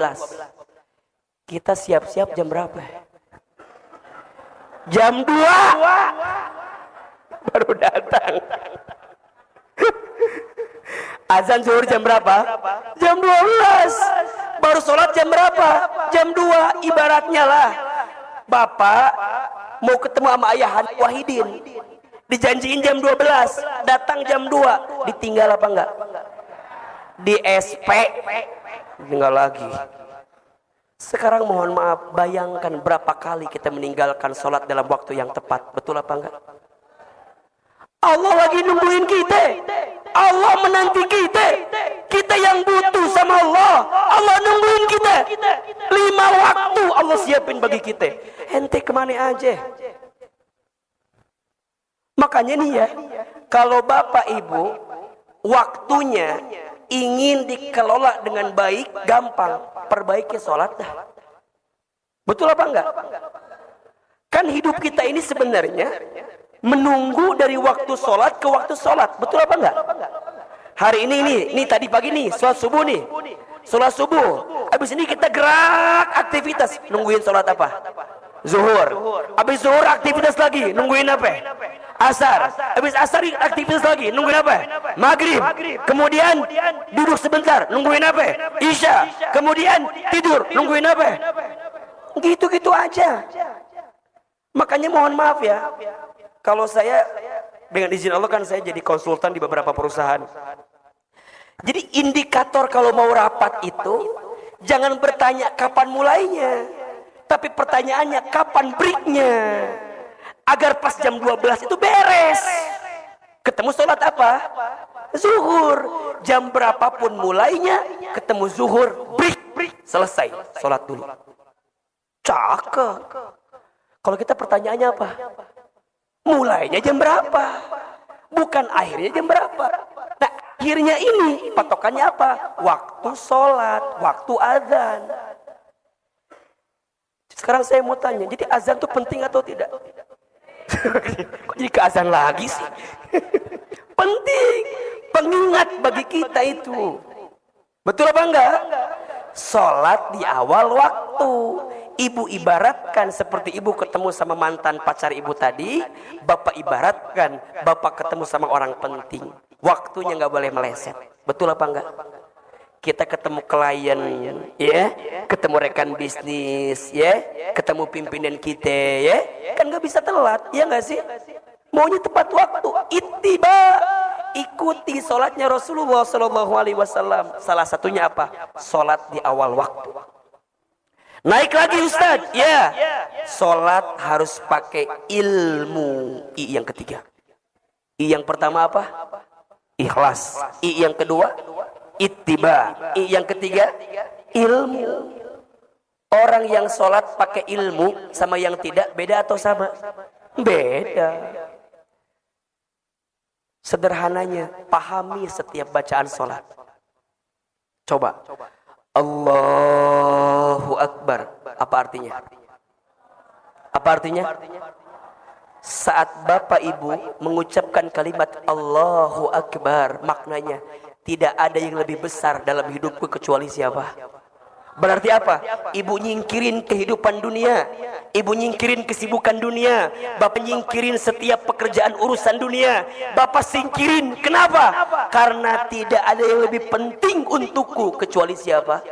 Kita siap-siap jam berapa? Jam 2. Baru datang. Azan zuhur jam berapa? Jam 12. Baru sholat jam berapa? Jam 2. Ibaratnya lah, bapak mau ketemu sama ayah Wahidin, dijanjiin jam 12, datang jam 2, ditinggal apa enggak? Di SP tinggal lagi. Sekarang mohon maaf, bayangkan berapa kali kita meninggalkan sholat dalam waktu yang tepat. Betul apa enggak? Allah lagi nungguin kita. Allah menanti kita. Kita yang butuh sama Allah. Allah nungguin kita. 5 waktu Allah siapin bagi kita. Ente kemana aja? Makanya nih ya, kalau bapak ibu waktunya ingin dikelola dengan baik, gampang. Perbaiki sholat dah. Betul apa enggak? Kan hidup kita ini sebenarnya menunggu dari waktu sholat ke waktu sholat. Betul apa enggak? Hari ini tadi pagi nih, sholat subuh nih. Sholat subuh. Habis ini kita gerak aktivitas. Nungguin sholat apa? Zuhur. Habis zuhur aktivitas lagi. Nungguin apa? Asar. Habis asar aktivitas lagi. Nungguin apa? Maghrib. Kemudian duduk sebentar. Nungguin apa? Isya. Kemudian tidur. Nungguin apa? Gitu-gitu aja. Makanya mohon maaf ya, kalau saya dengan izin Allah kan saya jadi konsultan di beberapa perusahaan. Jadi indikator kalau mau rapat itu jangan bertanya kapan mulainya, tapi pertanyaannya kapan breaknya, agar pas jam 12 itu beres. Ketemu sholat apa? Zuhur. Jam berapapun mulainya, ketemu zuhur, break, selesai, sholat dulu. Cakep. Kalau kita pertanyaannya apa? Mulainya jam berapa? Bukan akhirnya jam berapa? Nah, akhirnya ini patokannya apa? Waktu sholat, waktu azan. Sekarang saya mau tanya, jadi azan itu penting atau tidak? Kok jadi ke azan lagi sih? Penting, pengingat bagi kita itu. Betul apa enggak? Sholat di awal waktu. Ibu ibaratkan seperti ibu ketemu sama mantan pacar ibu tadi, bapak ibaratkan bapak ketemu sama orang penting. Waktunya nggak boleh meleset. Betul apa enggak? Kita ketemu klien, ya, ketemu rekan bisnis, ya, ketemu pimpinan kita, ya, kan nggak bisa telat, ya nggak sih? Maunya tepat waktu. Ittiba, ikuti sholatnya Rasulullah SAW. Salah satunya apa? Sholat di awal waktu. Naik lagi Ustaz, ya. Sholat harus pakai ilmu. I yang ketiga. I yang pertama apa? Ikhlas. I yang kedua, ittiba. I yang ketiga, ilmu. Orang yang sholat pakai ilmu sama yang tidak beda atau sama? Beda. Sederhananya, pahami setiap bacaan sholat. Coba. Allahu Akbar. Apa artinya? Apa artinya? Saat bapak ibu mengucapkan kalimat Allahu Akbar, maknanya tidak ada yang lebih besar dalam hidupku kecuali siapa? Berarti apa? Ibu nyingkirin kehidupan dunia, ibu nyingkirin kesibukan dunia, bapak nyingkirin setiap pekerjaan urusan dunia, bapak singkirin. Kenapa? Karena tidak ada yang lebih penting untukku kecuali siapa?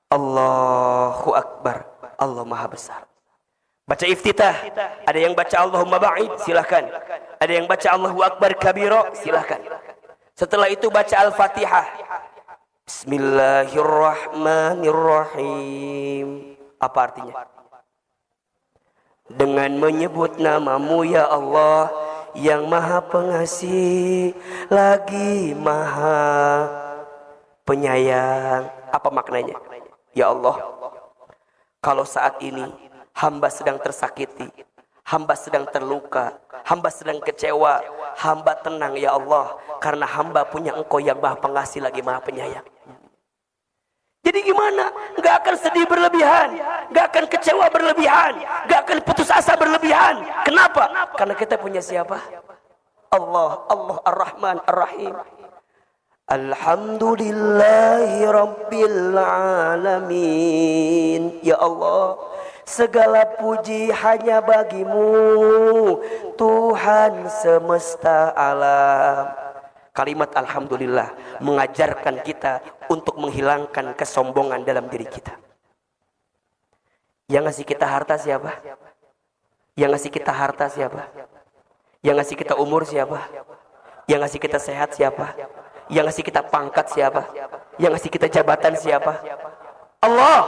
Allahu Akbar. Allah Maha Besar. Baca iftitah, ada yang baca Allahumma ba'id, silahkan. Ada yang baca Allahu Akbar kabira, silahkan. Setelah itu baca Al-Fatihah. Bismillahirrahmanirrahim. Apa artinya? Dengan menyebut namamu ya Allah, yang maha pengasih lagi maha penyayang. Apa maknanya? Ya Allah, kalau saat ini hamba sedang tersakiti, hamba sedang terluka, hamba sedang kecewa, hamba tenang ya Allah, karena hamba punya Engkau yang maha pengasih lagi maha penyayang. Jadi gimana? Gak akan sedih berlebihan, gak akan kecewa berlebihan, gak akan putus asa berlebihan. Kenapa? Karena kita punya siapa? Allah, Allah Ar-Rahman Ar-Rahim. Alhamdulillahi Rabbil Alamin. Ya Allah, segala puji hanya bagimu, Tuhan semesta alam. Kalimat Alhamdulillah mengajarkan kita untuk menghilangkan kesombongan dalam diri kita. Yang ngasih kita harta siapa? Yang ngasih kita harta siapa? Yang ngasih kita umur siapa? Yang ngasih kita sehat siapa? Yang ngasih kita pangkat siapa? Yang ngasih kita jabatan siapa? Allah.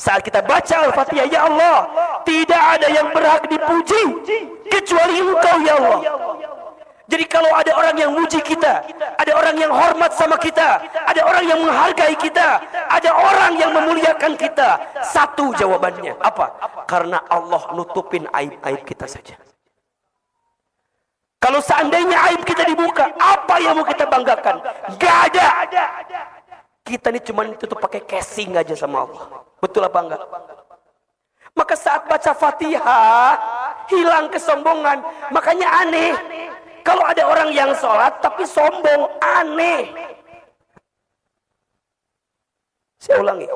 Saat kita baca Al-Fatihah, ya Allah, tidak ada yang berhak dipuji kecuali Engkau ya Allah. Jadi kalau ada orang yang muji kita, ada orang yang hormat sama kita, ada orang yang menghargai kita, ada orang yang memuliakan kita, satu jawabannya apa? Karena Allah nutupin aib-aib kita saja. Kalau seandainya aib kita dibuka, apa yang mau kita banggakan? Gak ada. Kita ini cuma ditutup pakai casing aja sama Allah. Betul apa enggak? Maka saat baca Fatihah, hilang kesombongan. Makanya aneh kalau ada orang yang sholat tapi sombong, aneh. Saya ulangi.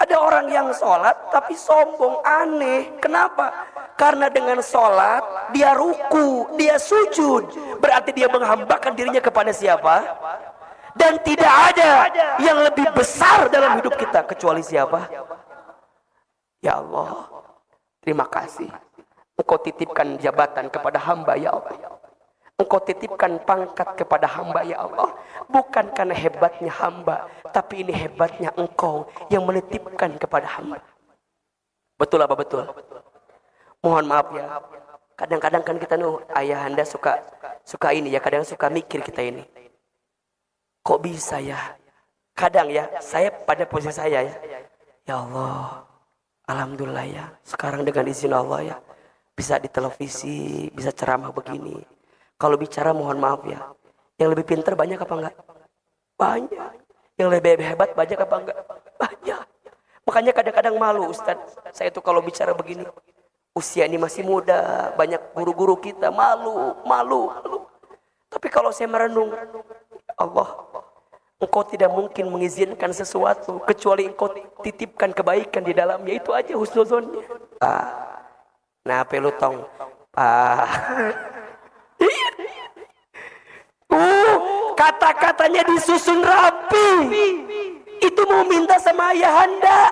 Ada orang yang sholat tapi sombong, aneh. Kenapa? Karena dengan sholat dia ruku, dia sujud, berarti dia menghambakan dirinya kepada siapa? Dan tidak ada yang lebih besar dalam hidup kita kecuali siapa? Ya Allah, terima kasih. Engkau titipkan jabatan kepada hamba ya Allah. Engkau titipkan pangkat kepada hamba ya Allah. Bukan karena hebatnya hamba, tapi ini hebatnya Engkau yang menitipkan kepada hamba. Betul apa betul? Mohon maaf ya. Kadang-kadang kan kita ayahanda suka ini ya, kadang suka mikir kita ini. Kok bisa ya? Kadang ya, saya pada posisi saya ya. Ya Allah, alhamdulillah ya. Sekarang dengan izin Allah ya, bisa di televisi, bisa ceramah begini. Kalau bicara mohon maaf ya, yang lebih pintar banyak apa enggak? Banyak. Yang lebih hebat banyak apa enggak? Banyak. Makanya kadang-kadang malu Ustaz. Saya tuh kalau bicara begini, usia ini masih muda, banyak guru-guru kita malu. Tapi kalau saya merenung, Allah, Engkau tidak mungkin mengizinkan sesuatu kecuali Engkau titipkan kebaikan di dalamnya. Itu aja husnuzonnya. Nah, pelutong. Kata-katanya disusun rapi. Itu mau minta sama ayahanda.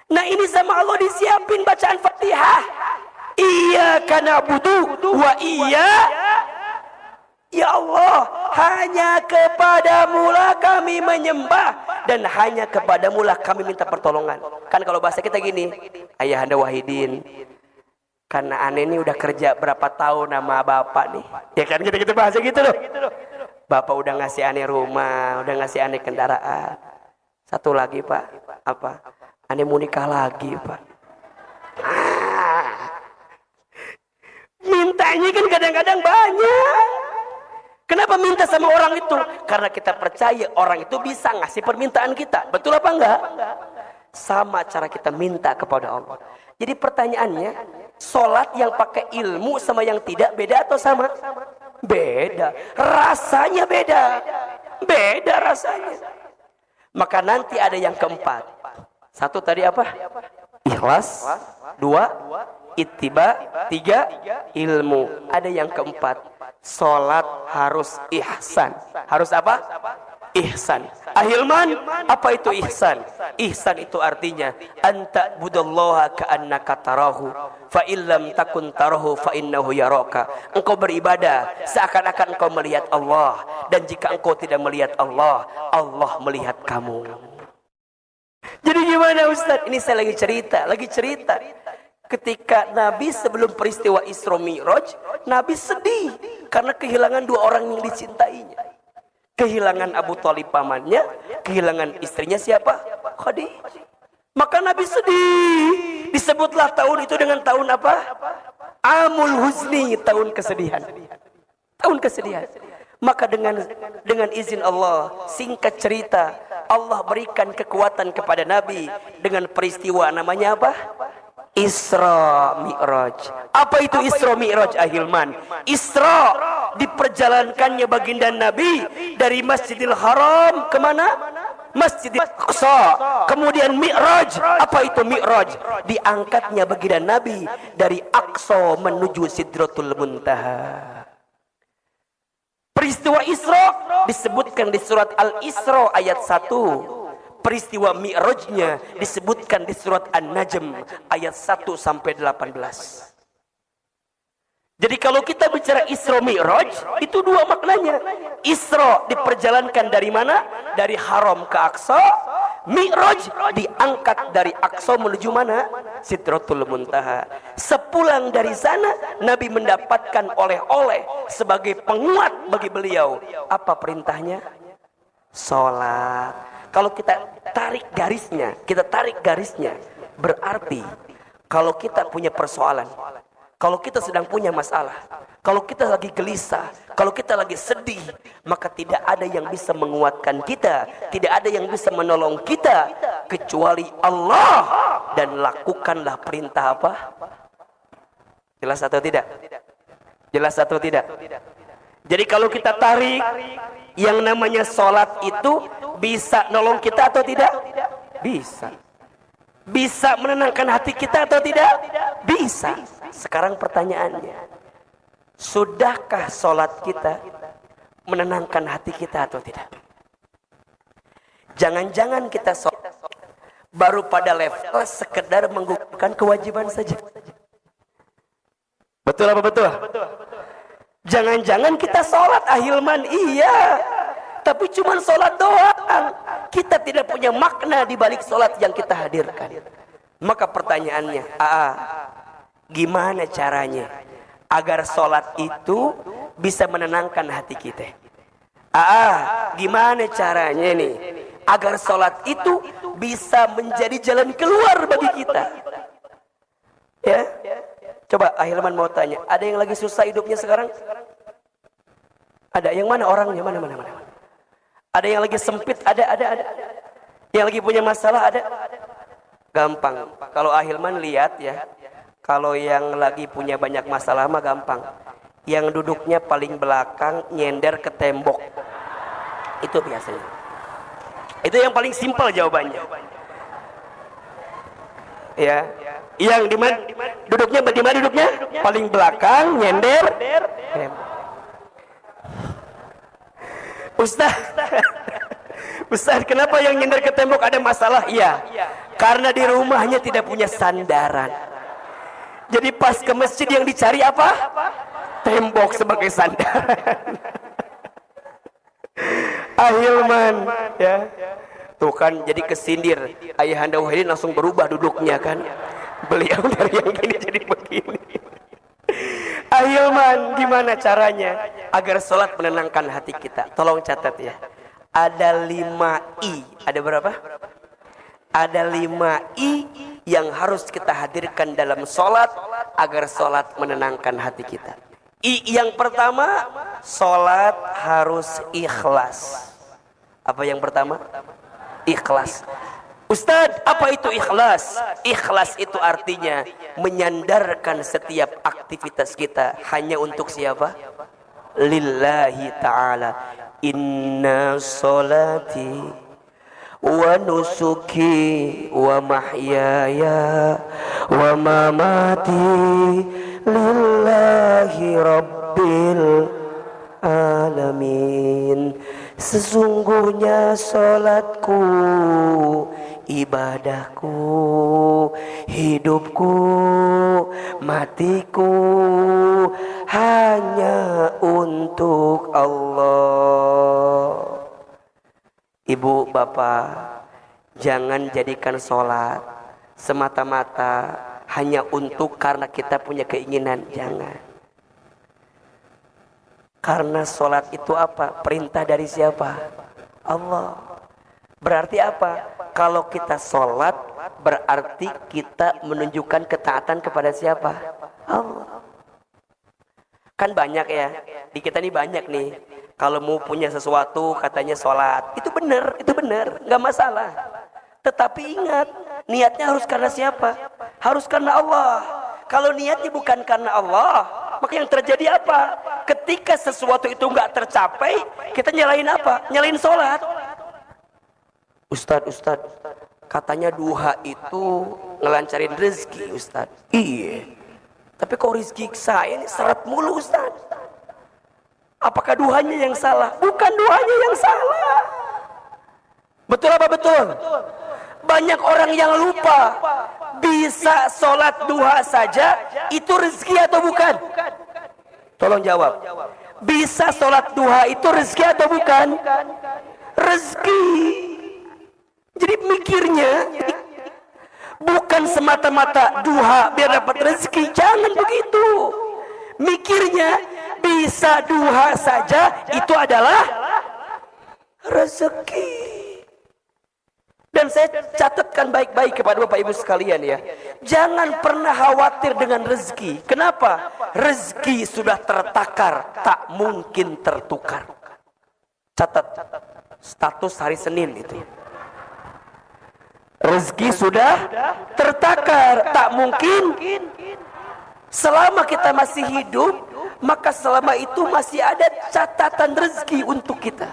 Nah, ini sama Allah disiapin bacaan Fatihah. Iyyaka na'budu wa ya Allah, hanya kepadamu lah kami menyembah dan hanya kepadamu lah kami minta pertolongan. Kan kalau bahasa kita gini, Ayahanda Wahidin, karena aneh ini udah kerja berapa tahun sama bapak nih. Ya kan kita bahasa gitu loh. Bapak udah ngasih aneh rumah, udah ngasih aneh kendaraan. Satu lagi Pak, apa? Aneh mau nikah lagi Pak. Mintanya kan kadang-kadang banyak. Kenapa minta sama orang itu? Karena kita percaya orang itu bisa ngasih permintaan kita. Betul apa enggak? Sama cara kita minta kepada Allah. Jadi pertanyaannya, sholat yang pakai ilmu sama yang tidak beda atau sama? Beda. Rasanya beda. Beda rasanya. Maka nanti ada yang keempat. Satu tadi apa? Ikhlas. Dua, ittiba. Tiga, ilmu. Ada yang keempat. Sholat harus ihsan. Harus apa? Ihsan. Ahilman, apa itu ihsan? Ihsan itu artinya anta budallaha ka'annaka tarahu fa illam takun tarahu fa innahu yaraka. Engkau beribadah seakan-akan engkau melihat Allah, dan jika engkau tidak melihat Allah, Allah melihat kamu. Jadi gimana Ustaz? Ini saya lagi cerita. Ketika Nabi sebelum peristiwa Isra Mi'raj, Nabi sedih karena kehilangan dua orang yang dicintainya. Kehilangan Abu Thalib pamannya, kehilangan istrinya siapa? Khadijah. Maka Nabi sedih. Disebutlah tahun itu dengan tahun apa? Amul Huzni, tahun kesedihan. Tahun kesedihan. Maka dengan izin Allah, singkat cerita, Allah berikan kekuatan kepada Nabi dengan peristiwa namanya apa? Isra Mi'raj. Apa itu Isra Mi'raj, Ahilman? Isra, diperjalankannya baginda Nabi dari Masjidil Haram kemana? Masjidil Aqsa. Kemudian Mi'raj. Apa itu Mi'raj? Diangkatnya baginda Nabi dari Aqsa menuju Sidratul Muntaha. Peristiwa Isra disebutkan di surat Al-Isra ayat 1. Peristiwa Mi'rajnya disebutkan di surat An-Najm ayat 1 sampai 18. Jadi kalau kita bicara Isra Mi'raj, itu dua maknanya. Isra diperjalankan dari mana? Dari Haram ke Aqsa. Mi'raj diangkat dari Aqsa menuju mana? Sidratul Muntaha. Sepulang dari sana, Nabi mendapatkan oleh-oleh sebagai penguat bagi beliau. Apa perintahnya? Sholat. Kalau kita tarik garisnya, berarti kalau kita punya persoalan, kalau kita sedang punya masalah, kalau kita lagi gelisah, kalau kita lagi sedih, maka tidak ada yang bisa menguatkan kita, tidak ada yang bisa menolong kita kecuali Allah. Dan lakukanlah perintah apa? Jelas atau tidak? Jelas atau tidak? Jadi kalau kita tarik, yang namanya sholat itu bisa nolong kita atau tidak? Bisa. Bisa menenangkan hati kita atau tidak? Bisa. Sekarang pertanyaannya, sudahkah sholat kita menenangkan hati kita atau tidak? Jangan-jangan kita sholat baru pada level sekedar menggugurkan kewajiban saja. Betul apa betul? Jangan-jangan kita sholat, Ahilman, iya, tapi cuma sholat doang. Kita tidak punya makna di balik sholat yang kita hadirkan. Maka pertanyaannya, gimana caranya agar sholat itu bisa menenangkan hati kita? Gimana caranya nih agar sholat itu bisa menjadi jalan keluar bagi kita? Ya, coba Ahilman mau tanya, ada yang lagi susah hidupnya sekarang? Ada yang mana orangnya? Mana? Ada yang lagi sempit? Ada. Yang lagi punya masalah? Ada. Gampang. Kalau Ahilman lihat ya, kalau yang lagi punya banyak masalah mah gampang. Yang duduknya paling belakang nyender ke tembok. Itu biasanya. Itu yang paling simpel jawabannya. Ya. Yang di mana duduknya? Paling belakang nyender tembok. Ustaz, kenapa yang nyender ke tembok ada masalah? Iya, karena di rumahnya tidak punya sandaran. Jadi pas ke masjid yang dicari apa? Tembok sebagai sandaran. Ahilman, ya. Tuh kan jadi kesindir. Ayahanda Wahidin langsung berubah duduknya kan. Beliau dari yang gini jadi begini. Ahilman, gimana caranya agar sholat menenangkan hati kita? Tolong catat ya. Ada 5 I. Ada berapa? Ada 5 I yang harus kita hadirkan dalam sholat agar sholat menenangkan hati kita? Yang pertama, sholat harus ikhlas. Apa yang pertama? Ikhlas. Ustadz, apa itu ikhlas? Ikhlas itu artinya menyandarkan setiap aktivitas kita hanya untuk siapa? Lillahi ta'ala. Inna sholati wa nusuki wa mahyaya wa mamati lillahi rabbil alamin. Sesungguhnya salatku, ibadahku, hidupku, matiku hanya untuk Allah. Ibu, bapak, jangan jadikan sholat semata-mata hanya untuk karena kita punya keinginan. Jangan. Karena sholat itu apa? Perintah dari siapa? Allah. Berarti apa? Kalau kita sholat, berarti kita menunjukkan ketaatan kepada siapa? Allah. Kan banyak ya, di kita ini banyak nih. Kalau mau punya sesuatu katanya sholat. Itu benar, nggak masalah. Tetapi ingat, niatnya harus karena siapa? Harus karena Allah. Kalau niatnya bukan karena Allah, maka yang terjadi apa? Ketika sesuatu itu nggak tercapai, kita nyalain apa? Nyalain sholat. Ustadz, katanya duha itu ngelancarin rezeki, Ustadz. Iya. Tapi kok rezeki saya ini seret mulu, Ustadz. Apakah duhanya yang salah? Bukan duhanya yang salah. Betul apa betul? Banyak orang yang lupa. Bisa sholat duha saja, itu rezeki atau bukan? Tolong jawab. Bisa sholat duha itu rezeki atau bukan? Rezeki. Jadi mikirnya bukan semata-mata duha biar dapat rezeki. Jangan begitu. Mikirnya bisa duha saja itu adalah rezeki. Dan saya catatkan baik-baik kepada Bapak Ibu sekalian ya. Jangan pernah khawatir dengan rezeki. Kenapa? Rezeki sudah tertakar, tak mungkin tertukar. Catat status hari Senin itu. Rezeki sudah tertakar, tak mungkin. Selama kita masih hidup, maka selama itu masih ada catatan rezeki untuk kita.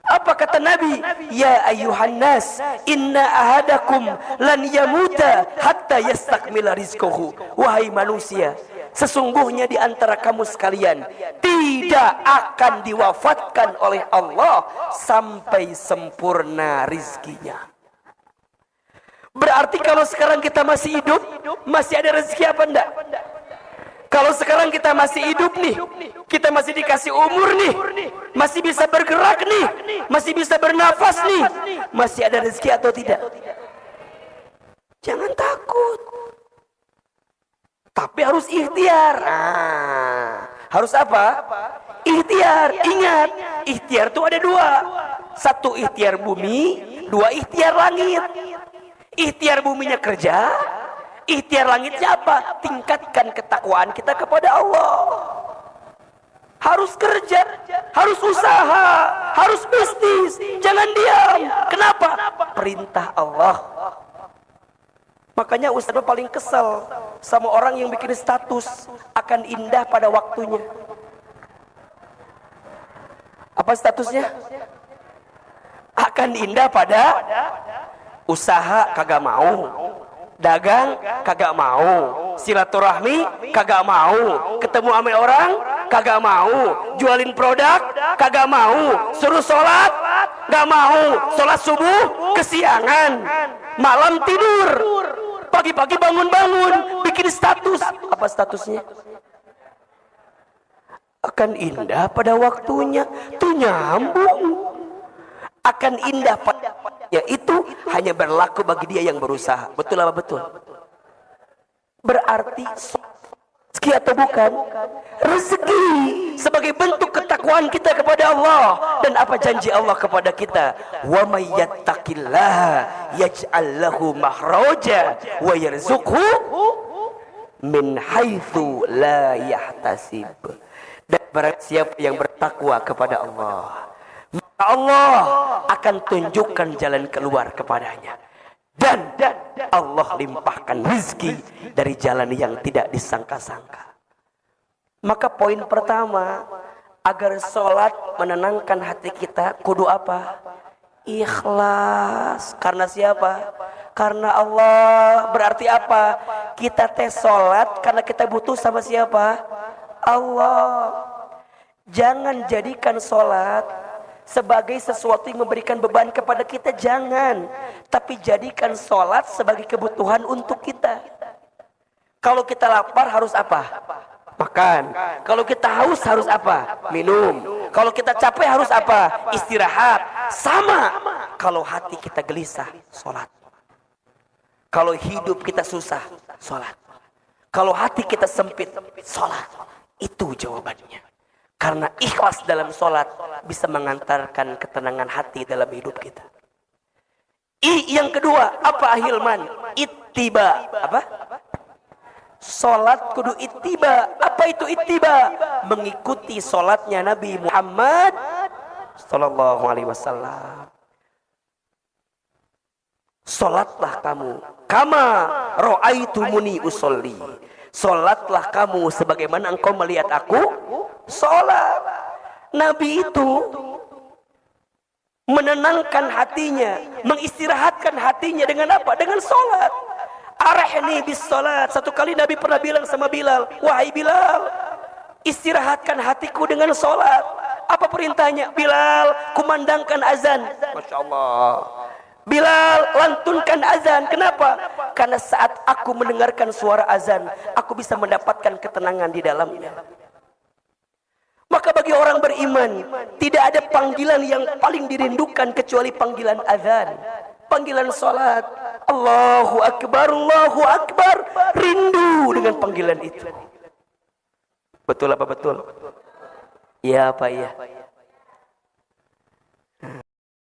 Apa kata Nabi? Ya ayuhan nas, inna ahadakum lan yamuta hatta yastakmila rizquhu. Wahai manusia, sesungguhnya di antara kamu sekalian tidak akan diwafatkan oleh Allah sampai sempurna rizkinya. Berarti kalau sekarang kita masih hidup, masih ada rezeki apa enggak? Kalau sekarang kita masih hidup nih, kita masih dikasih umur nih, masih bisa bergerak nih, masih bisa bernafas nih, masih ada rezeki atau tidak? Jangan takut. Tapi harus ikhtiar. Harus apa? Ikhtiar. Ingat, ikhtiar itu ada dua. Satu ikhtiar bumi, dua ikhtiar langit. Ikhtiar buminya kerja, ikhtiar langitnya apa? Tingkatkan ketakwaan kita kepada Allah. Harus kerja, harus usaha, harus bisnis. Jangan diam. Kenapa? Perintah Allah. Makanya Ustaz paling kesel sama orang yang bikin status akan indah pada waktunya. Apa statusnya? Akan indah pada usaha kagak mau, dagang kagak mau, silaturahmi kagak mau, ketemu sama orang kagak mau, jualin produk kagak mau, suruh sholat gak mau, sholat subuh kesiangan, malam tidur, pagi-pagi bangun-bangun bikin status. Apa statusnya? Akan indah pada waktunya. Tuh nyambung. Akan indah pada waktunya itu hanya berlaku bagi dia yang berusaha. Betul apa betul? Berarti rezeki atau bukan? Rezeki sebagai bentuk ketakwaan kita kepada Allah. Dan apa janji Allah kepada kita? Wa may yattaqillaha yaj'al lahu makhraja wa yarzuqhu min haitsu la yahtasib. Dan barang siapa yang bertakwa kepada Allah, maka Allah akan tunjukkan jalan keluar kepadanya. Dan Allah limpahkan rezeki dari jalan yang tidak disangka-sangka. Maka poin pertama, agar sholat menenangkan hati kita, kudu apa? Ikhlas. Karena siapa? Karena Allah. Berarti apa? Kita tes sholat karena kita butuh sama siapa? Allah. Jangan jadikan sholat sebagai sesuatu yang memberikan beban kepada kita, jangan. Tapi jadikan sholat sebagai kebutuhan untuk kita. Kalau kita lapar harus apa? Makan. Kalau kita haus harus apa? Minum. Kalau kita capek harus apa? Istirahat. Sama. Kalau hati kita gelisah, sholat. Kalau hidup kita susah, sholat. Kalau hati kita sempit, sholat. Itu jawabannya. Karena ikhlas dalam sholat bisa mengantarkan ketenangan hati dalam hidup kita. Yang kedua, apa ahilman? Ittiba. Apa? Sholat kudu ittiba. Apa itu ittiba? Mengikuti sholatnya Nabi Muhammad sallallahu alaihi wasallam. Sholatlah kamu kama ra'aitumuni usolli. Sholatlah kamu sebagaimana engkau melihat aku sholat. Nabi itu menenangkan hatinya, mengistirahatkan hatinya dengan apa? Dengan sholat. Arahni bis sholat. Satu kali Nabi pernah bilang sama Bilal, wahai Bilal, istirahatkan hatiku dengan sholat. Apa perintahnya? Bilal, kumandangkan azan. Masya Allah. Bilal, lantunkan azan. Kenapa? Karena saat aku mendengarkan suara azan, aku bisa mendapatkan ketenangan di dalamnya. Maka bagi orang beriman, tidak ada panggilan yang paling dirindukan kecuali panggilan azan, panggilan salat. Allahu Akbar, Allahu Akbar. Rindu dengan panggilan itu. Betul apa betul? Ya apa ya?